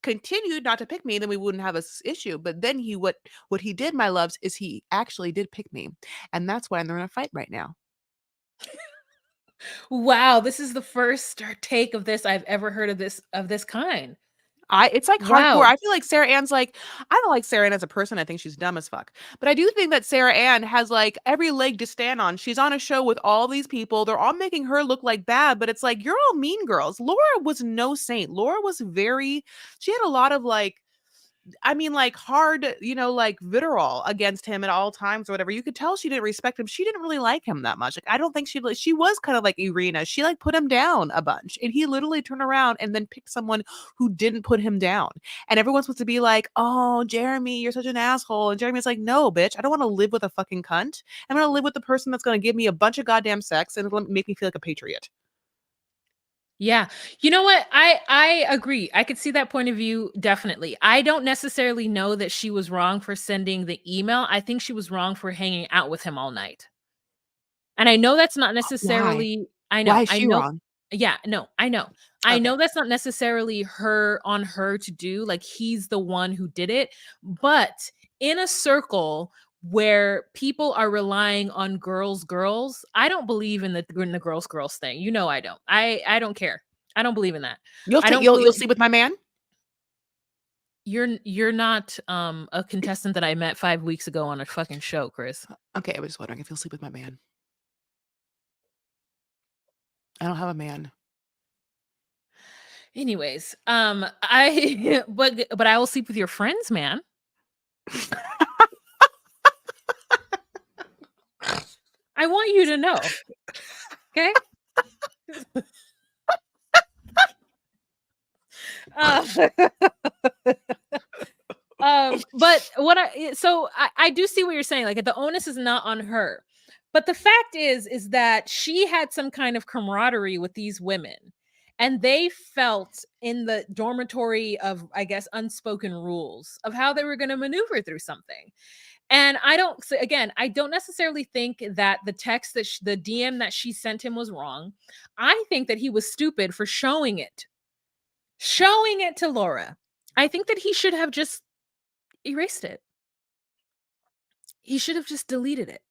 continued not to pick me, then we wouldn't have a issue. But then what he did, my loves, is he actually did pick me, and that's why they're in a fight right now. Wow, this is the first take of this I've ever heard of this kind. It's like hardcore. Wow. I feel like Sarah Ann's like, I don't like Sarah Ann as a person. I think she's dumb as fuck. But I do think that Sarah Ann has like every leg to stand on. She's on a show with all these people. They're all making her look like bad, but it's like, you're all mean girls. Laura was no saint. Laura was she had a lot of like, I mean, like hard, you know, like vitriol against him at all times or whatever. You could tell she didn't respect him. She didn't really like him that much. Like, I don't think she was kind of like Irina. She like put him down a bunch, and he literally turned around and then picked someone who didn't put him down. And everyone's supposed to be like, "Oh, Jeremy, you're such an asshole." And Jeremy's like, "No, bitch, I don't want to live with a fucking cunt. I'm gonna live with the person that's gonna give me a bunch of goddamn sex and make me feel like a patriot." Yeah. You know what? I agree. I could see that point of view definitely. I don't necessarily know that she was wrong for sending the email. I think she was wrong for hanging out with him all night. And I know that's not Why? necessarily I Why know. is I she know. wrong? Yeah, no, I know. I Okay. know that's not necessarily her to do, like, he's the one who did it, but in a circle where people are relying on girls, I don't believe in the girls thing. You know I don't. I don't care. I don't believe in that. I don't You'll believe sleep with my man? You're not a contestant that I met 5 weeks ago on a fucking show, Chris. Okay, I was just wondering if you'll sleep with my man. I don't have a man. Anyways, I but I will sleep with your friends, man. I want you to know. Okay? Uh, but I do see what you're saying. Like the onus is not on her. But the fact is that she had some kind of camaraderie with these women. And they felt in the dormitory of, I guess, unspoken rules of how they were going to maneuver through something. And I don't necessarily think that the text the DM that she sent him was wrong. I think that he was stupid for showing it to Laura. I think that he should have just erased it. He should have just deleted it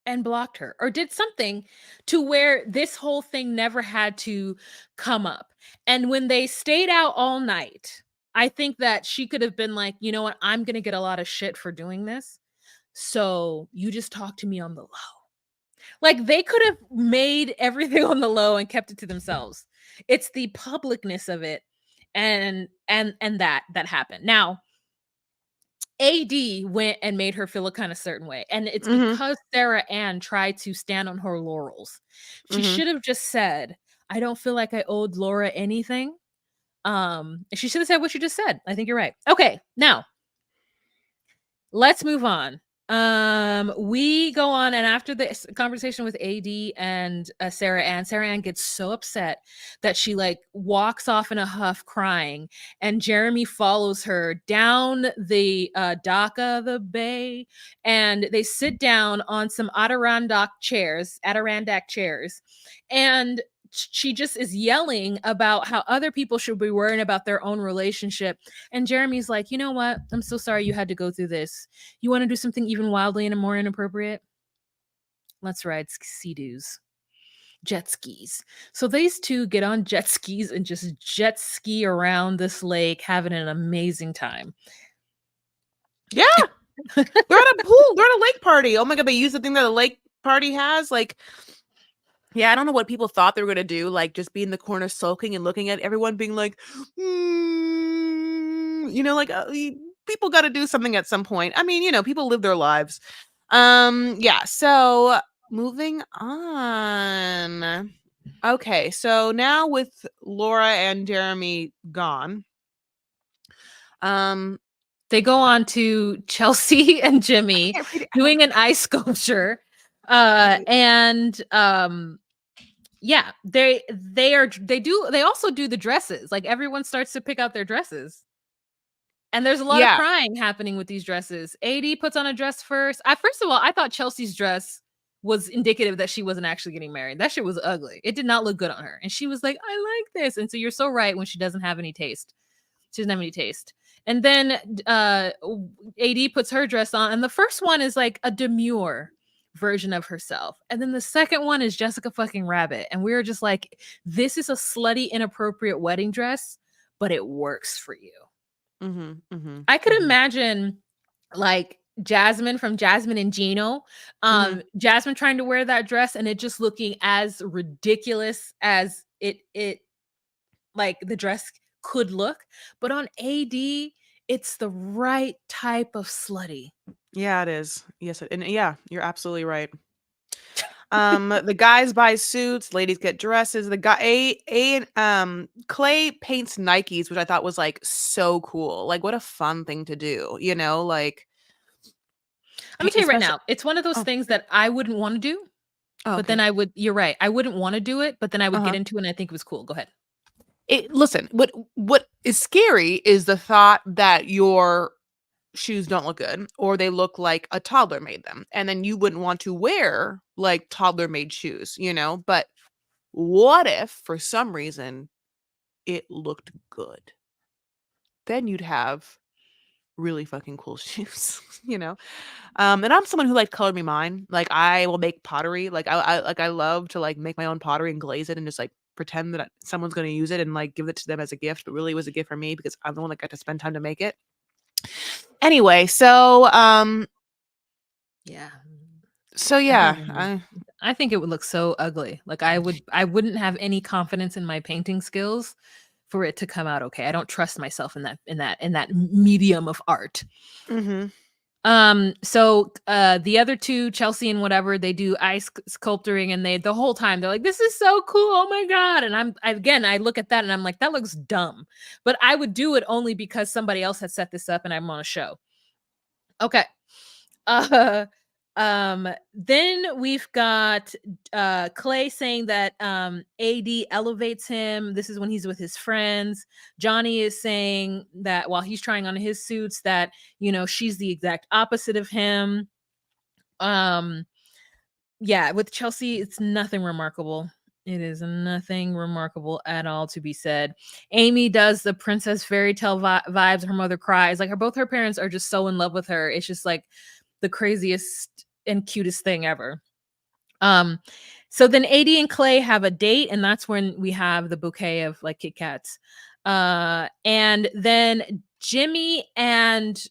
and blocked her or did something to where this whole thing never had to come up. And when they stayed out all night, I think that she could have been like, you know what? I'm going to get a lot of shit for doing this. So you just talk to me on the low. Like they could have made everything on the low and kept it to themselves. It's the publicness of it and that happened. Now, AD went and made her feel a kind of certain way. And it's Mhm. because Sarah Ann tried to stand on her laurels. She Mhm. should have just said, I don't feel like I owed Laura anything. She should have said what you just said. I think you're right. Okay, now let's move on. We go on, and after this conversation with AD and Sarah Ann gets so upset that she like walks off in a huff crying, and Jeremy follows her down the dock of the bay, and they sit down on some Adirondack chairs, and she just is yelling about how other people should be worrying about their own relationship. And Jeremy's like, you know what? I'm so sorry you had to go through this. You want to do something even wildly and more inappropriate? Let's ride sea-doos. Jet skis. So these two get on jet skis and just jet ski around this lake, having an amazing time. Yeah. They're at a pool. They're at a lake party. Oh my god, they use the thing that a lake party has. Like, yeah, I don't know what people thought they were gonna do. Like, just be in the corner sulking and looking at everyone, being like, like people got to do something at some point. I mean, people live their lives. Yeah. So moving on. Okay, so now with Laura and Jeremy gone, um, They go on to Chelsea and I Jimmy can't read it. doing an ice sculpture. And yeah, they also do the dresses. Like everyone starts to pick out their dresses. And there's a lot of Yeah. crying happening with these dresses. AD puts on a dress first. First of all, I thought Chelsea's dress was indicative that she wasn't actually getting married. That shit was ugly. It did not look good on her. And she was like, I like this. And so you're so right when she doesn't have any taste. She doesn't have any taste. And then AD puts her dress on. And the first one is like a demure version of herself. And then the second one is Jessica fucking Rabbit. And we were just like, this is a slutty, inappropriate wedding dress, but it works for you. Mhm, mhm, I could mhm, imagine like Jasmine from Jasmine and Gino, mhm. Jasmine trying to wear that dress and it just looking as ridiculous as it like the dress could look, but on AD, it's the right type of slutty. Yeah, it is. Yes, and yeah, you're absolutely right. The guys buy suits, ladies get dresses. The guy Clay paints Nikes, which I thought was like so cool. Like what a fun thing to do, like Let me tell you right especially now, it's one of those oh, things that I wouldn't want to do, oh, but then okay. I would you're right. I wouldn't want to do it, but then I would get Uh-huh. into it and I think it was cool. Go ahead. Listen, what is scary is the thought that your shoes don't look good or they look like a toddler made them. And then you wouldn't want to wear like toddler made shoes, But what if for some reason it looked good? Then you'd have really fucking cool shoes, And I'm someone who like color me mine. Like I will make pottery. Like I love to like make my own pottery and glaze it and just like pretend that someone's going to use it and like give it to them as a gift, but really it was a gift for me because I'm the one that got to spend time to make it. Anyway, Yeah. so I yeah, don't know. I think it would look so ugly. Like I wouldn't have any confidence in my painting skills for it to come out okay. I don't trust myself in that medium of art. mhm. So the other two, Chelsea and whatever, they do ice sculpturing, and they the whole time they're like, "This is so cool. Oh my god." And again, I look at that and I'm like, "That looks dumb." But I would do it only because somebody else had set this up and I'm on a show. Okay. Uh, then we've got Clay saying that AD elevates him. This is when he's with his friends. Johnny is saying that while he's trying on his suits, that she's the exact opposite of him. Um, yeah, with Chelsea, it's nothing remarkable. It is nothing remarkable at all to be said. Amy does the princess fairy tale vibes. Her mother cries. Like both her parents are just so in love with her. It's just like the craziest and cutest thing ever. Um, so then AD and Clay have a date, and that's when we have the bouquet of like Kit Kats. And then Jimmy and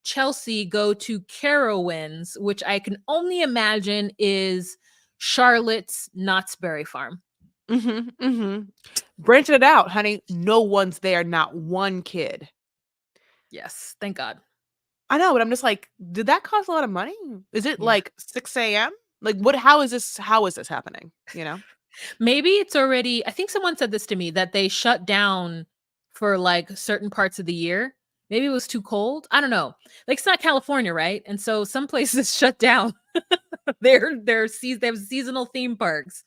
Chelsea go to Carowinds, which I can only imagine is Charlotte's Knott's Berry Farm. Mhm, mhm. Branching it out, honey. No one's there, not one kid. Yes, thank God. I know, but I'm just like, did that cost a lot of money? Is it Yeah. like 6 a.m.? Like, what? How is this happening? You know? Maybe it's already I think someone said this to me that they shut down for like certain parts of the year. Maybe it was too cold. I don't know. Like it's not California, right? And so some places shut down. They have seasonal theme parks.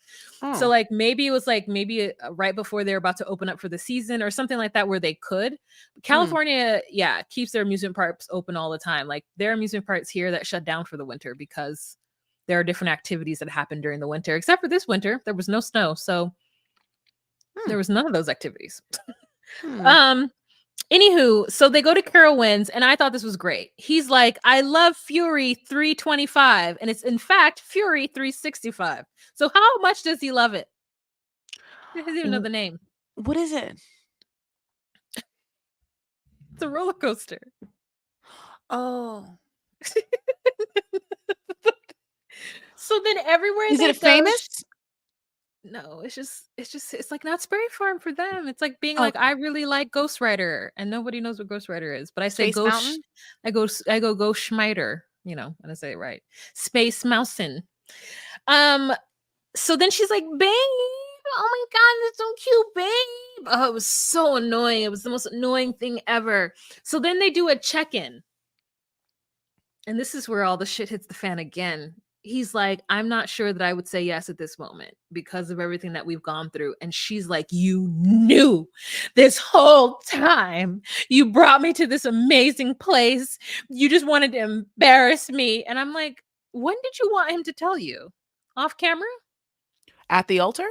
So Oh. like maybe it was like maybe right before they're about to open up for the season or something like that where they could. Mm. California, yeah, keeps their amusement parks open all the time. Like there are amusement parks here that shut down for the winter because there are different activities that happen during the winter. Except for this winter, there was no snow, so Hmm. there was none of those activities. Hmm. Um, Anywho, so they go to Carowinds, and I thought this was great. He's like, I love Fury 325, and it's in fact Fury 365. So how much does he love it? He doesn't even know W- the name. What is it? It's a roller coaster. Oh. So then everywhere Is they it go, famous? no, it's like not Sperry Farm for them. It's like being like, Okay. I really like Ghost Rider, and nobody knows what Ghost Rider is. But I say Space Mountain? I go Ghost Schmider, when I say it right. Space Mousin. Um, so then she's like, babe, oh my god, that's so cute, babe. Oh, it was so annoying. It was the most annoying thing ever. So then they do a check-in. And this is where all the shit hits the fan again. He's like, I'm not sure that I would say yes at this moment because of everything that we've gone through. And she's like, you knew this whole time. You brought me to this amazing place. You just wanted to embarrass me. And I'm like, when did you want him to tell you? Off camera? At the altar?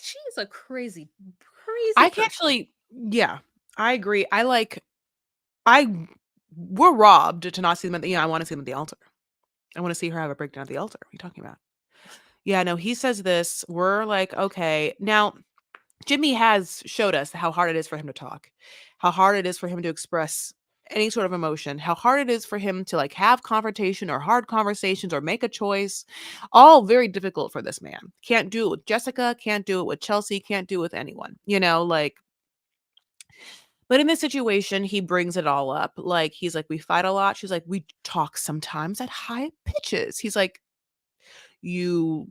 She is a crazy, crazy I can person. actually, yeah, I agree. I we're robbed to not see them I want to see them at the altar. I want to see her have a breakdown at the altar. What are you talking about? Yeah, no, he says this. We're like, okay. Now, Jimmy has showed us how hard it is for him to talk, how hard it is for him to express any sort of emotion, how hard it is for him to like have confrontation or hard conversations or make a choice. All very difficult for this man. Can't do it with Jessica, can't do it with Chelsea, can't do it with anyone. Like, but in this situation, he brings it all up. Like, he's like, we fight a lot. She's like, we talk sometimes at high pitches. He's like, you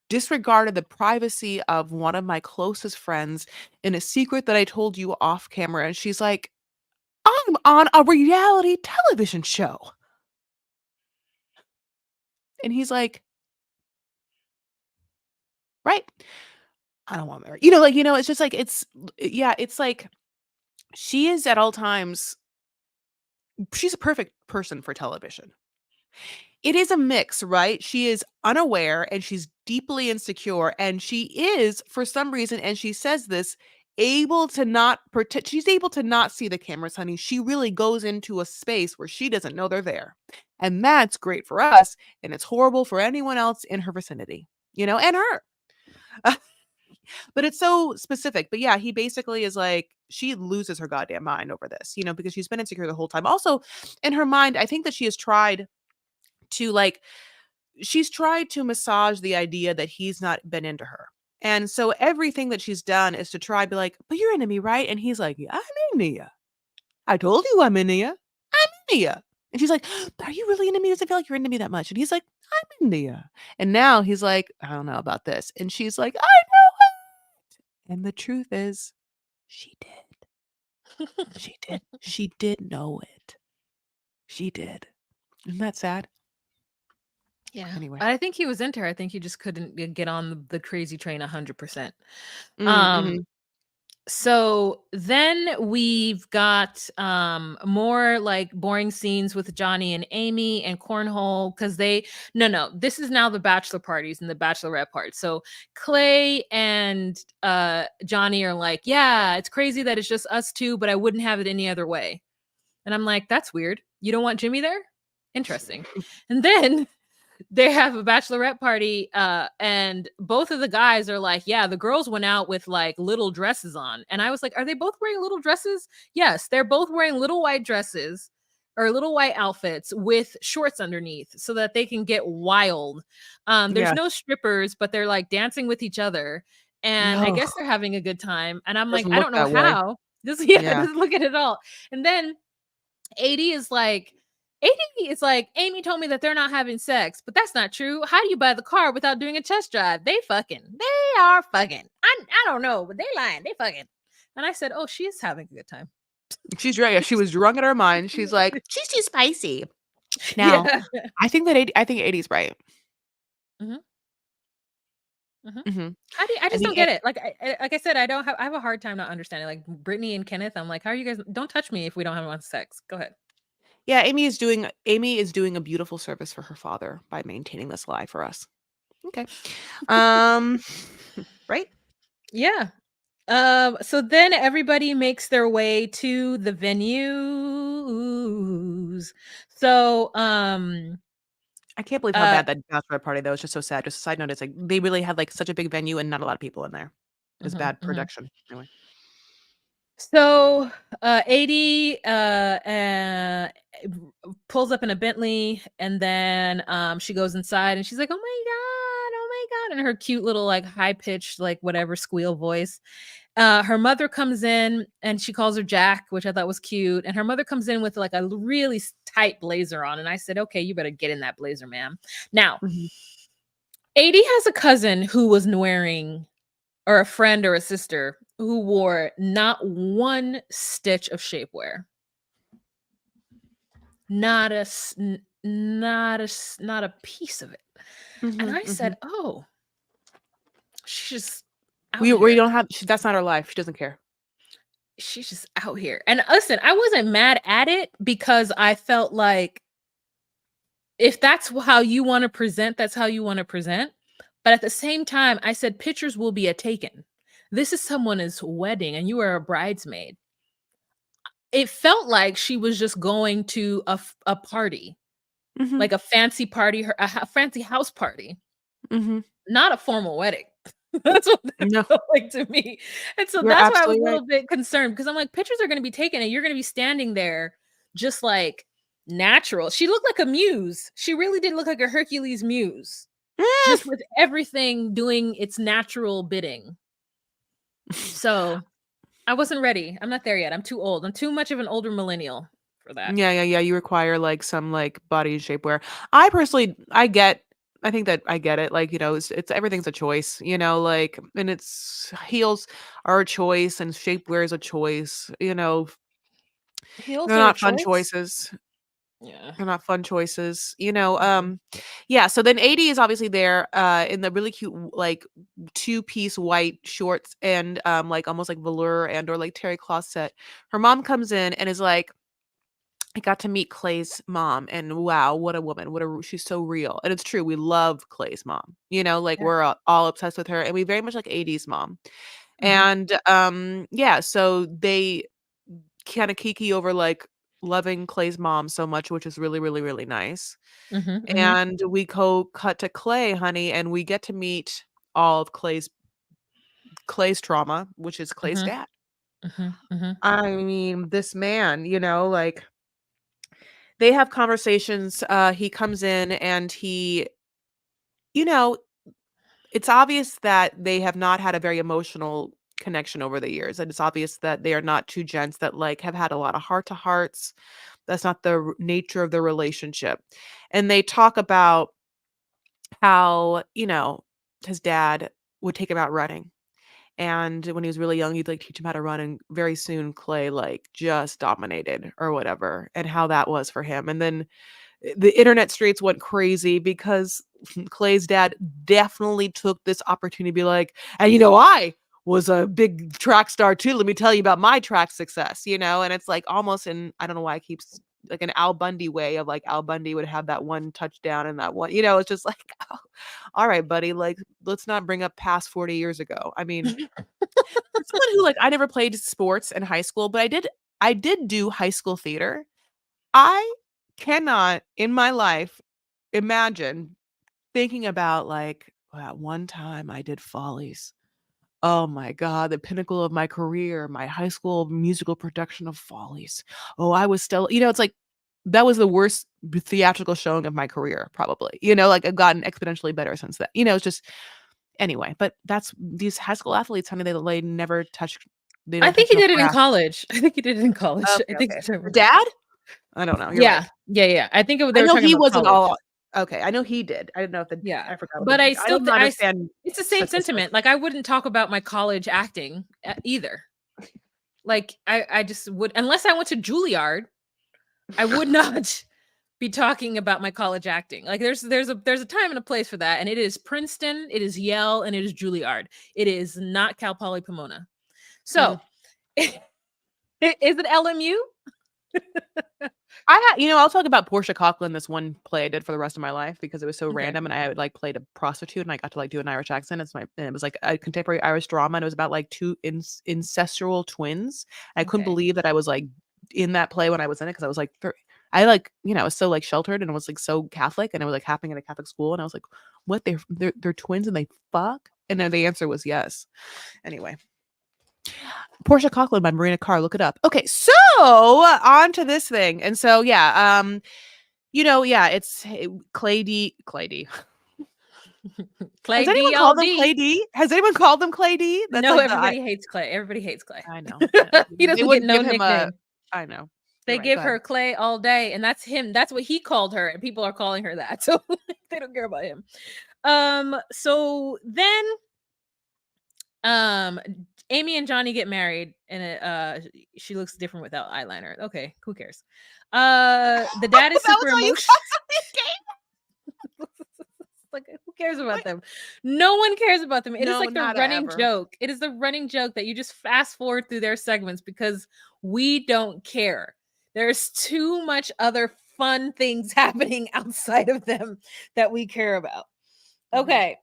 disregarded the privacy of one of my closest friends in a secret that I told you off camera. And she's like, I'm on a reality television show. And he's like, right. I don't want to marry. It's just like, yeah, it's like she is at all times, she's a perfect person for television. It is a mix, right? She is unaware and she's deeply insecure, and she is, for some reason, and she says this, able to not protect. She's able to not see the cameras, honey. She really goes into a space where she doesn't know they're there. And that's great for us, and it's horrible for anyone else in her vicinity, and her. But it's so specific. But yeah, he basically is like, she loses her goddamn mind over this, because she's been insecure the whole time. Also, in her mind, I think that she has tried to like she's tried to massage the idea that he's not been into her. And so everything that she's done is to try to be like, but you're into me, right? And he's like, yeah, I'm into you. I told you I'm into you. I'm into you. And she's like, but are you really into me? Does it feel like you're into me that much? And he's like, I'm into you. And now he's like, I don't know about this. And she's like, I know it. And the truth is, she did. She did. She did know it. She did. Isn't that sad? Yeah, Anyway. but I think he was into her. I think he just couldn't get on the crazy train 100%. Mm-hmm. So then we've got more like boring scenes with Johnny and Amy and cornhole because they no, this is now the bachelor parties and the bachelorette part. So Clay and Johnny are like, yeah, it's crazy that it's just us two, but I wouldn't have it any other way. And I'm like, that's weird. You don't want Jimmy there? Interesting. And then they have a bachelorette party and both of the guys are like, yeah, the girls went out with like little dresses on, and I was like, are they both wearing little dresses? Yes, they're both wearing little white dresses or little white outfits with shorts underneath so that they can get wild. There's Yeah. no strippers, but they're like dancing with each other, and I No, guess they're having a good time, and I'm like, doesn't I look don't know that way. how this yeah it Yeah. doesn't look at all. And then 80 is like 80 is like, Amy told me that they're not having sex, but that's not true. How do you buy the car without doing a test drive? They fucking. They are fucking. I don't know, but they lying. They fucking. And I said, oh, she is having a good time. She's right. Yeah, she was drunk in her mind. She's like, she's too spicy. Now, Yeah. I think 80's right. hmm hmm Mhm. How do you, I I just think don't get it. Like I said, I have a hard time not understanding. Like Brittany and Kenneth, I'm like, how are you guys? Don't touch me if we don't have sex. Go ahead. yeah, Amy is doing a beautiful service for her father by maintaining this lie for us. Okay. Um, right? Yeah. So then everybody makes their way to the venues. So, I can't believe how uh, bad that bachelorette party though. It's just so sad. Just a side note, it's like they really had like such a big venue and not a lot of people in there. It was mhm, bad mhm. production. Anyway. So, 80, pulls up in a Bentley, and then, she goes inside and she's like, oh my God, and her cute little, like, high pitched, like, whatever squeal voice. Her mother comes in and she calls her Jack, which I thought was cute. And her mother comes in with like a really tight blazer on. And I said, okay, you better get in that blazer, ma'am. Now, Mhm. 80 has a cousin who was wearing, or a friend or a sister who wore not one stitch of shapewear, not a, not a piece of it. And Mhm. I said, Mhm. oh, she's just out We here. don't have that's not her life. She doesn't care. She's just out here. And listen, I wasn't mad at it because I felt like if that's how you want to present, that's how you want to present. But at the same time, I said pictures will be a taken. This is someone's wedding and you are a bridesmaid. It felt like she was just going to a party, Mhm. like a fancy party, a fancy house party, Mhm. not a formal wedding. That's what that No, felt like to me. And so you're that's why I was absolutely a right. little bit concerned because I'm like, pictures are going to be taken and you're going to be standing there just like natural. She looked like a muse. She really did look like a Hercules muse, Mm. just with everything doing its natural bidding. So I wasn't ready. I'm not there yet. I'm too old. I'm too much of an older millennial for that. Yeah, yeah, yeah, you require, like, some, like, body shapewear. I personally I think that I get it, like, it's everything's a choice, like, and it's heels are a choice and shapewear is a choice, Heels they're are a not fun choice. choices. Yeah. They're not fun choices, Mhm. yeah, so then 80 is obviously there, in the really cute, like, two-piece white shorts and, like, almost like velour and or, like, terry cloth set. Her mom comes in and is like, I got to meet Clay's mom, and wow, what a woman! She's so real, and it's true. We love Clay's mom. Like Yeah. we're all obsessed with her, and we very much like 80's mom. Mhm. And yeah, so they kind of kiki over like loving Clay's mom so much, which is really, really, really nice. Mhm. Mhm. And we cut to Clay, honey, and we get to meet all of Clay's Clay's trauma, which is Clay's Mhm. dad. Mhm. Mhm. I mean, this man, like they have conversations. He comes in and you know, it's obvious that they have not had a very emotional connection over the years. And it's obvious that they are not two gents that like have had a lot of heart to hearts. That's not the nature of the relationship. And they talk about how, his dad would take him out running. And when he was really young, he'd like teach him how to run. And very soon Clay like just dominated or whatever, and how that was for him. And then the internet streets went crazy because Clay's dad definitely took this opportunity to be like, and I was a big track star too. Let me tell you about my track success, and it's like almost in, I don't know why I keep like an Al Bundy way of like Al Bundy would have that one touchdown and that one, it's just like, oh, all right, buddy, like let's not bring up past 40 years ago. I mean, for someone who like I never played sports in high school, but I did do high school theater. I cannot in my life imagine thinking about like, at one time I did Follies. Oh my god, the pinnacle of my career, my high school musical production of Follies. Oh, I was still, it's like that was the worst theatrical showing of my career, probably. Like I've gotten exponentially better since then. It's just anyway, but that's these high school athletes, honey, they never touch, they I don't think touch he no did it in grass. college. I think he did it in college. I Okay, think okay. so. Her dad? I don't know, you're right. Yeah. Yeah, yeah. I think I they were know talking he about wasn't college. all okay, I know he did. I didn't know if the Yeah. I forgot what But I I still don't th understand it's the same statistics. sentiment. Like, I wouldn't talk about my college acting, either. Like, I just would, unless I went to Juilliard, I would not be talking about my college acting. Like, there's a time and a place for that, and it is Princeton, it is Yale, and it is Juilliard. It is not Cal Poly Pomona. So, Mm. is it LMU? I'll talk about Portia Coughlin, this one play I did for the rest of my life because it was so Okay. random, and I would like played a prostitute and I got to like do an Irish accent. And it was like a contemporary Irish drama, and it was about like two incestual twins. I couldn't Okay. believe that I was like in that play when I was in it because I was like, I like, I was so like sheltered and it was like so Catholic and it was like happening in a Catholic school. And I was like, what? They're twins and they fuck? And then the answer was yes. Anyway. Portia Coughlin by Marina Carr. Look it up. Okay, so on to this thing. And so yeah, yeah, it's Clay D. Clay D. Has Clay anyone called them DLD. Clay D? Has anyone called them Clay D? That's No, like the everybody hates Clay. Everybody hates Clay. I know. I know. He They doesn't get wouldn't no give him a nickname. I know. You're They right. Go give ahead. her Clay all day, and that's him. That's what he called her, and people are calling her that. So they don't care about him. So then um Amy and Johnny get married, and she looks different without eyeliner. Okay, who cares? The dad is That was super all you emotional. constantly gave. Like, who cares about What? them? No one cares about them. It is No, like the not running ever. joke. It is the running joke that you just fast forward through their segments because we don't care. There's too much other fun things happening outside of them that we care about. Mhm. Okay.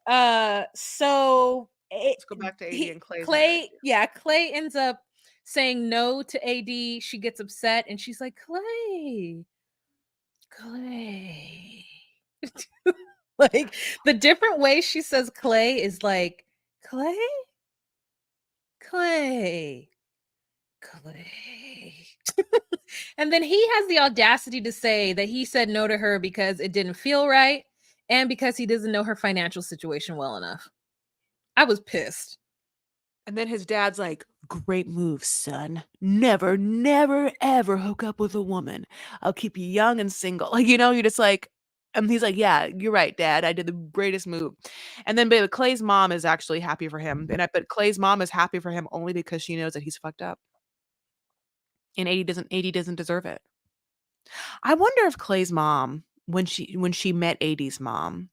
So Let's go back to AD he and Clay's marriage. Clay, yeah, Clay ends up saying no to AD. She gets upset and she's like, Clay. Like, the different way she says Clay is like, Clay, Clay, Clay. And then he has the audacity to say that he said no to her because it didn't feel right and because he doesn't know her financial situation well enough. I was pissed. And then his dad's like, great move, son. Never, never, ever hook up with a woman. I'll keep you young and single. Like, you're just like, and he's like, yeah, you're right, dad. I did the greatest move. And then but Clay's mom is actually happy for him. But Clay's mom is happy for him only because she knows that he's fucked up. And 80 doesn't deserve it. I wonder if Clay's mom, when she met 80's mom,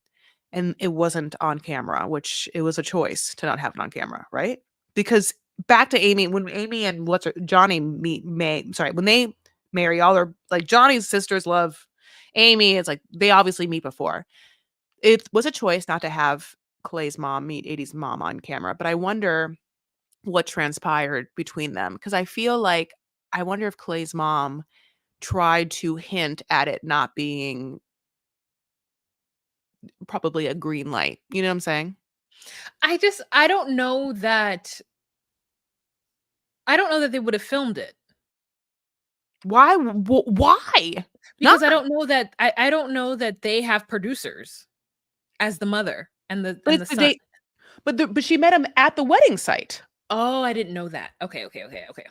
and it wasn't on camera, which it was a choice to not have it on camera, right? Because back to Amy, when Amy and Johnny when they marry, all their like Johnny's sisters love Amy. It's like they obviously meet before. It was a choice not to have Clay's mom meet 80's mom on camera, but I wonder what transpired between them because I wonder if Clay's mom tried to hint at it not being probably a green light. You know what I'm saying? I don't know that they would have filmed it Why? Why? Not because I don't know that they have producers as the mother but and the it's the son. date but she met him at the wedding site. Oh, I didn't know that. Okay, okay, okay, okay.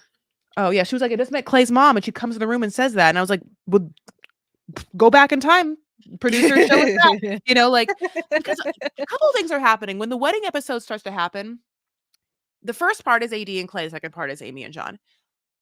Oh, yeah, she was like, "I just met Clay's mom," and she comes in the room and says that, and I was like, "Well, go back in time, producer, show us that." Like, because a couple of things are happening. When the wedding episode starts to happen, the first part is AD and Clay, the second part is Amy and John.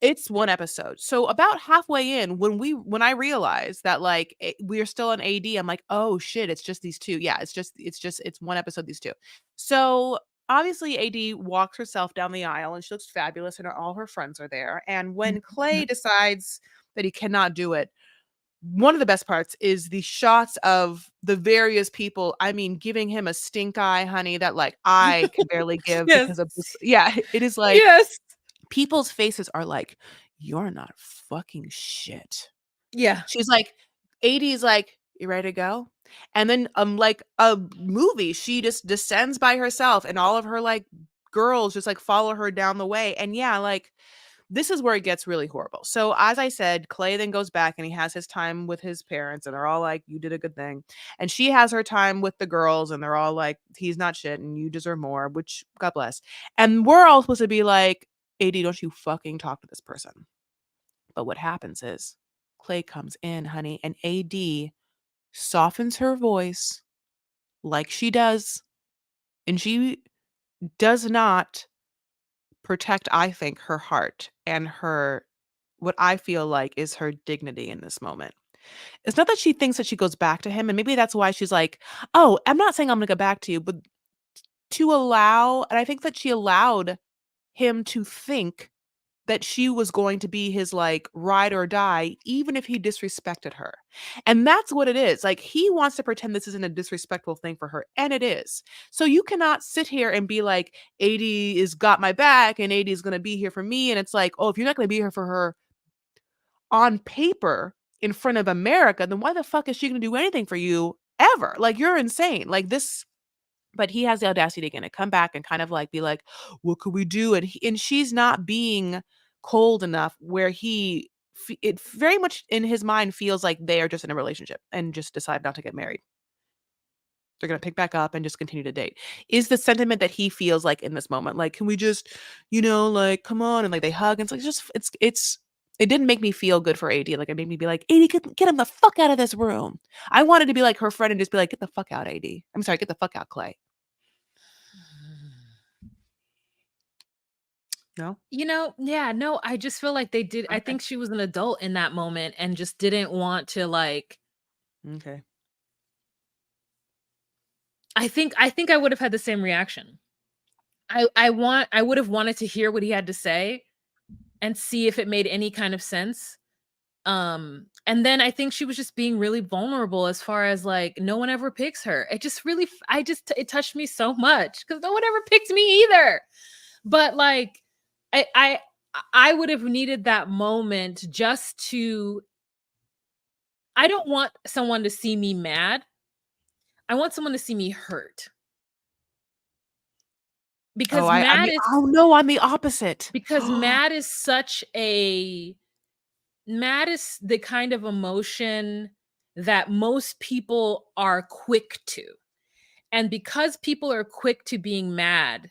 It's one episode. So about halfway in, when I realized that, like, we're still on AD, I'm like, "Oh, shit, it's just these 2." Yeah, it's one episode, these 2. So, obviously, AD walks herself down the aisle, and she looks fabulous, and all her friends are there, and when Clay Mhm. decides that he cannot do it, one of the best parts is the shots of the various people, I mean, giving him a stink eye, honey, that, like, I can barely give Yes. because of this. Yeah, it is like Yes. people's faces are like, "You're not fucking shit." Yeah. She's like AD's like, "You ready to go?" And then, like a movie, she just descends by herself, and all of her, like, girls just, like, follow her down the way, and yeah, like, this is where it gets really horrible. So, as I said, Clay then goes back and he has his time with his parents, and they're all like, "You did a good thing." And she has her time with the girls, and they're all like, "He's not shit, and you deserve more," which God bless. And we're all supposed to be like, "AD, don't you fucking talk to this person." But what happens is Clay comes in, honey, and AD softens her voice like she does, and she does not protect, I think, her heart and her what I feel like is her dignity in this moment. It's not that she thinks that she goes back to him, and maybe that's why she's like, "Oh, I'm not saying I'm gonna go back to you," but to allow and I think that she allowed him to think that she was going to be his, like, ride or die, even if he disrespected her. And that's what it is. Like, he wants to pretend this isn't a disrespectful thing for her, and it is. So you cannot sit here and be like, "AD is got my back, and AD is gonna be here for me," and it's like, "Oh, if you're not gonna be here for her on paper in front of America, then why the fuck is she gonna do anything for you ever? Like, you're insane." Like, this but he has the audacity again to come back and kind of like be like, "What could we do?" And she's not being cold enough where it very much in his mind feels like they are just in a relationship and just decide not to get married. They're gonna pick back up and just continue to date. Is the sentiment that he feels like in this moment, like, "Can we just, like, come on," and like they hug, and it's like just it didn't make me feel good for AD. Like, it made me be like, "AD, get him the fuck out of this room." I wanted to be like her friend and just be like, "Get the fuck out, AD. I'm sorry, get the fuck out, Clay." No? Yeah, no, I just feel like I Okay. think she was an adult in that moment and just didn't want to, like Okay. I think I would have had the same reaction. I would have wanted to hear what he had to say and see if it made any kind of sense. And then I think she was just being really vulnerable as far as, like, no one ever picks her. It just really it touched me so much because no one ever picked me either. But, like, I I I would have needed that moment just to I don't want someone to see me mad. I want someone to see me hurt Oh, because mad is no, I'm the opposite. because mad is such a mad is the kind of emotion that most people are quick to. And because people are quick to being mad,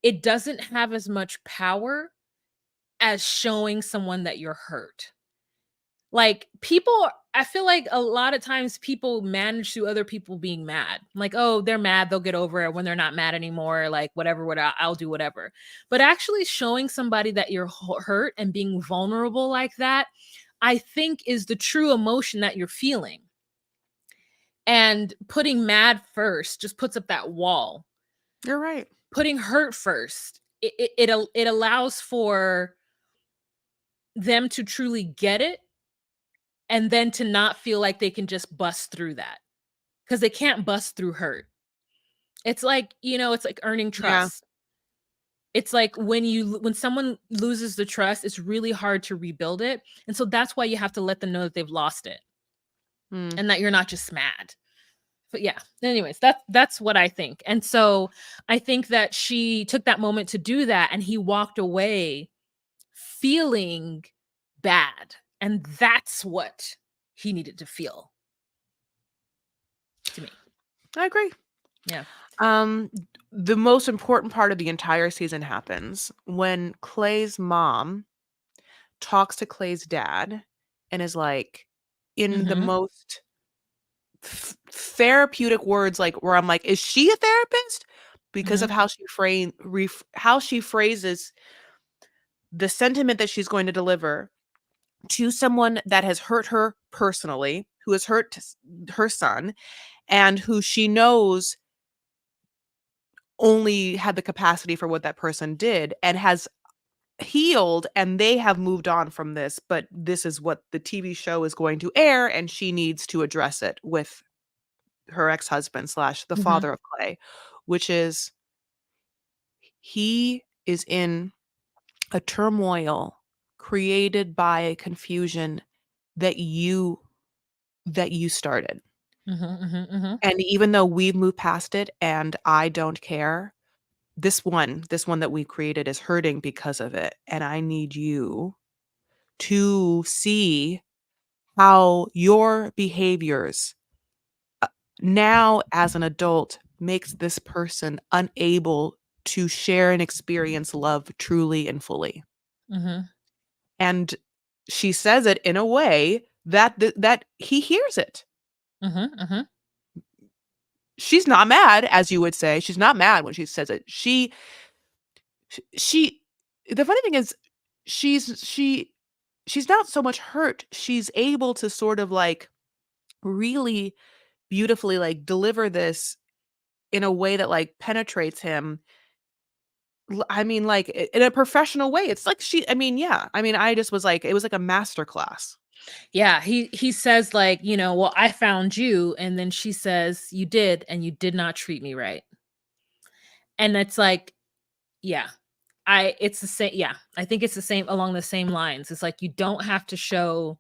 it doesn't have as much power as showing someone that you're hurt. Like, I feel like a lot of times people manage through other people being mad. Like, "Oh, they're mad, they'll get over it when they're not mad anymore, like, whatever, I'll do whatever." But actually showing somebody that you're hurt and being vulnerable like that, I think is the true emotion that you're feeling. And putting mad first just puts up that wall. You're right. Putting hurt first, it allows for them to truly get it and then to not feel like they can just bust through that because they can't bust through hurt. It's like, it's like earning Yeah. trust. It's like when someone loses the trust, it's really hard to rebuild it. And so that's why you have to let them know that they've lost it Mm. and that you're not just mad. But yeah, anyways, that's what I think. And so I think that she took that moment to do that, and he walked away feeling bad. And that's what he needed to feel, to me. I agree. Yeah. Um, the most important part of the entire season happens when Clay's mom talks to Clay's dad and is like, in the Mhm. most therapeutic words, like, where I'm like, "Is she a therapist?" Because of Mhm. how she phrases the sentiment that she's going to deliver to someone that has hurt her personally, who has hurt her son, and who she knows only had the capacity for what that person did and has healed, and they have moved on from this, but this is what the TV show is going to air, and she needs to address it with her ex-husband slash the Mhm. father of Clay, which is he is in a turmoil created by a confusion that you started. Mhm. Mhm. Mhm. And even though we've moved past it and I don't care, this one that we created is hurting because of it, and I need you to see how your behaviors, now as an adult, makes this person unable to share and experience love truly and fully. Mhm. And she says it in a way that that he hears it. Mhm. Mhm. She's not mad, as you would say. She's not mad when she says it. She the funny thing is she's not so much hurt. She's able to sort of like really beautifully like deliver this in a way that like penetrates him. I mean, like, in a professional way. It's like she I mean, yeah. I mean, I just was like it was like a master class. Yeah, he says, like, "Well, I found you," and then she says, "You did, and you did not treat me right." And it's like, yeah, it's the same. Yeah, I think it's the same, along the same lines. It's like, you don't have to show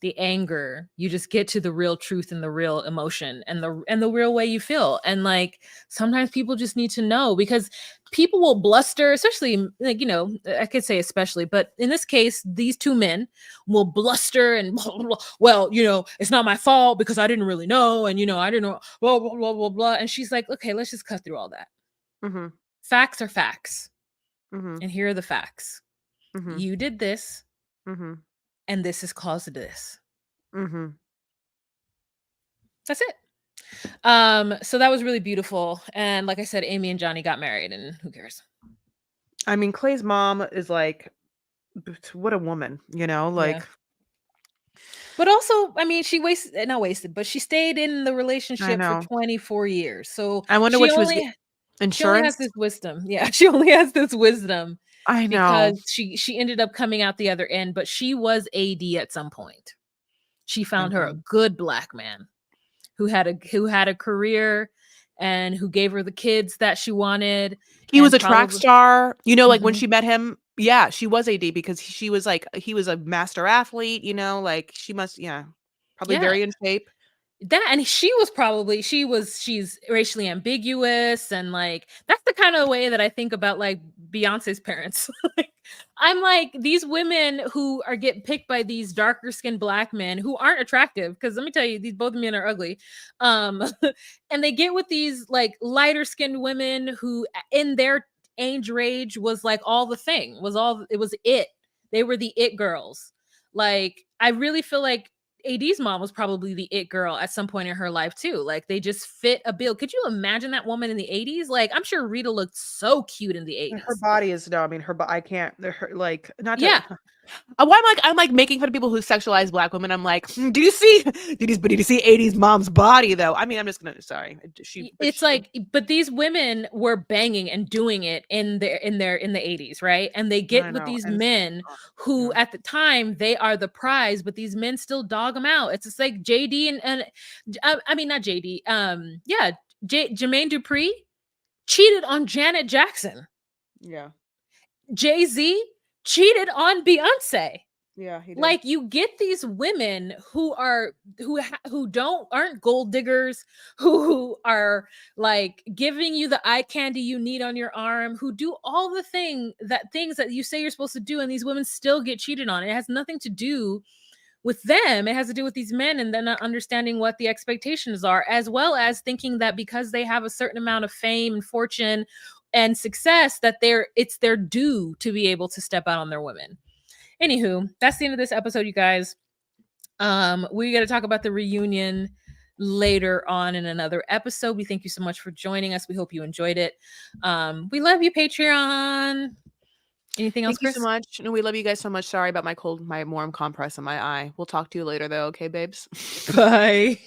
the anger. You just get to the real truth and the real emotion and the real way you feel. And like, sometimes people just need to know, because people will bluster, especially, like, I could say especially, but in this case, these two men will bluster and blah, blah, blah. Well, it's not my fault because I didn't really know, and I didn't know, blah blah blah blah blah. And she's like, okay, let's just cut through all that. Mhm. Facts are facts, Mhm. and here are the facts. Mhm. You did this, Mhm. and this has caused this. Mhm. That's it. So that was really beautiful. And like I said, Amy and Johnny got married, and who cares? I mean, Clay's mom is like, what a woman, Yeah. like, But also, I mean, she wasted, not wasted, but she stayed in the I relationship for know. 24 years. So I wonder she what she was only she only has insurance? this wisdom. Yeah, she only has this wisdom I because know. she ended up coming out the other end, but she was AD at some point. She I found her a know. good black man who had a career and who gave her the kids that she wanted, He was and a track probably. star, like, when Mhm. she met him yeah, she was AD because she was like he was a master athlete, like, she must yeah, probably Yeah. very in shape. That, and she's racially ambiguous, and like, that's the kind of way that I think about, like, Beyonce's parents. Like, I'm like, these women who are getting picked by these darker skinned black men who aren't attractive, because let me tell you, these both men are ugly. Um and they get with these like lighter skinned women who in their age range was like all the thing, was all it was it. They were the it girls. Like, I really feel like AD's mom was probably the it girl at some point in her life too. Like, they just fit a bill. Could you imagine that woman in the 80s? Like, I'm sure Rita looked so cute in the Her 80s. body is no, I mean, I can't her like, not to Yeah. why I'm like making fun of people who sexualize black women. I'm like, did you see did you see 80s mom's body though? I mean, I'm just gonna sorry. It's like, but these women were banging and doing it in the 80s, right? And they I get with know, these and men who yeah. at the time they are the prize, but these men still dog them out. It's just like JD and I mean, not JD. Yeah, Jermaine Dupri cheated on Janet Jackson. Yeah. Jay-Z cheated on Beyonce. Yeah, he did. Like, you get these women who are who don't aren't gold diggers, who are like giving you the eye candy you need on your arm, who do all the things that you say you're supposed to do, and these women still get cheated on. It has nothing to do with them. It has to do with these men, and then not understanding what the expectations are, as well as thinking that because they have a certain amount of fame and fortune and success, that it's their due to be able to step out on their women. Anywho, that's the end of this episode, you guys. We got to talk about the reunion later on in another episode. We thank you so much for joining us. We hope you enjoyed it. We love you, Patreon. Anything else, Thank you so Chris? much. No, we love you guys so much. Sorry about my warm compress in my eye. We'll talk to you later, though. Okay, babes? Bye.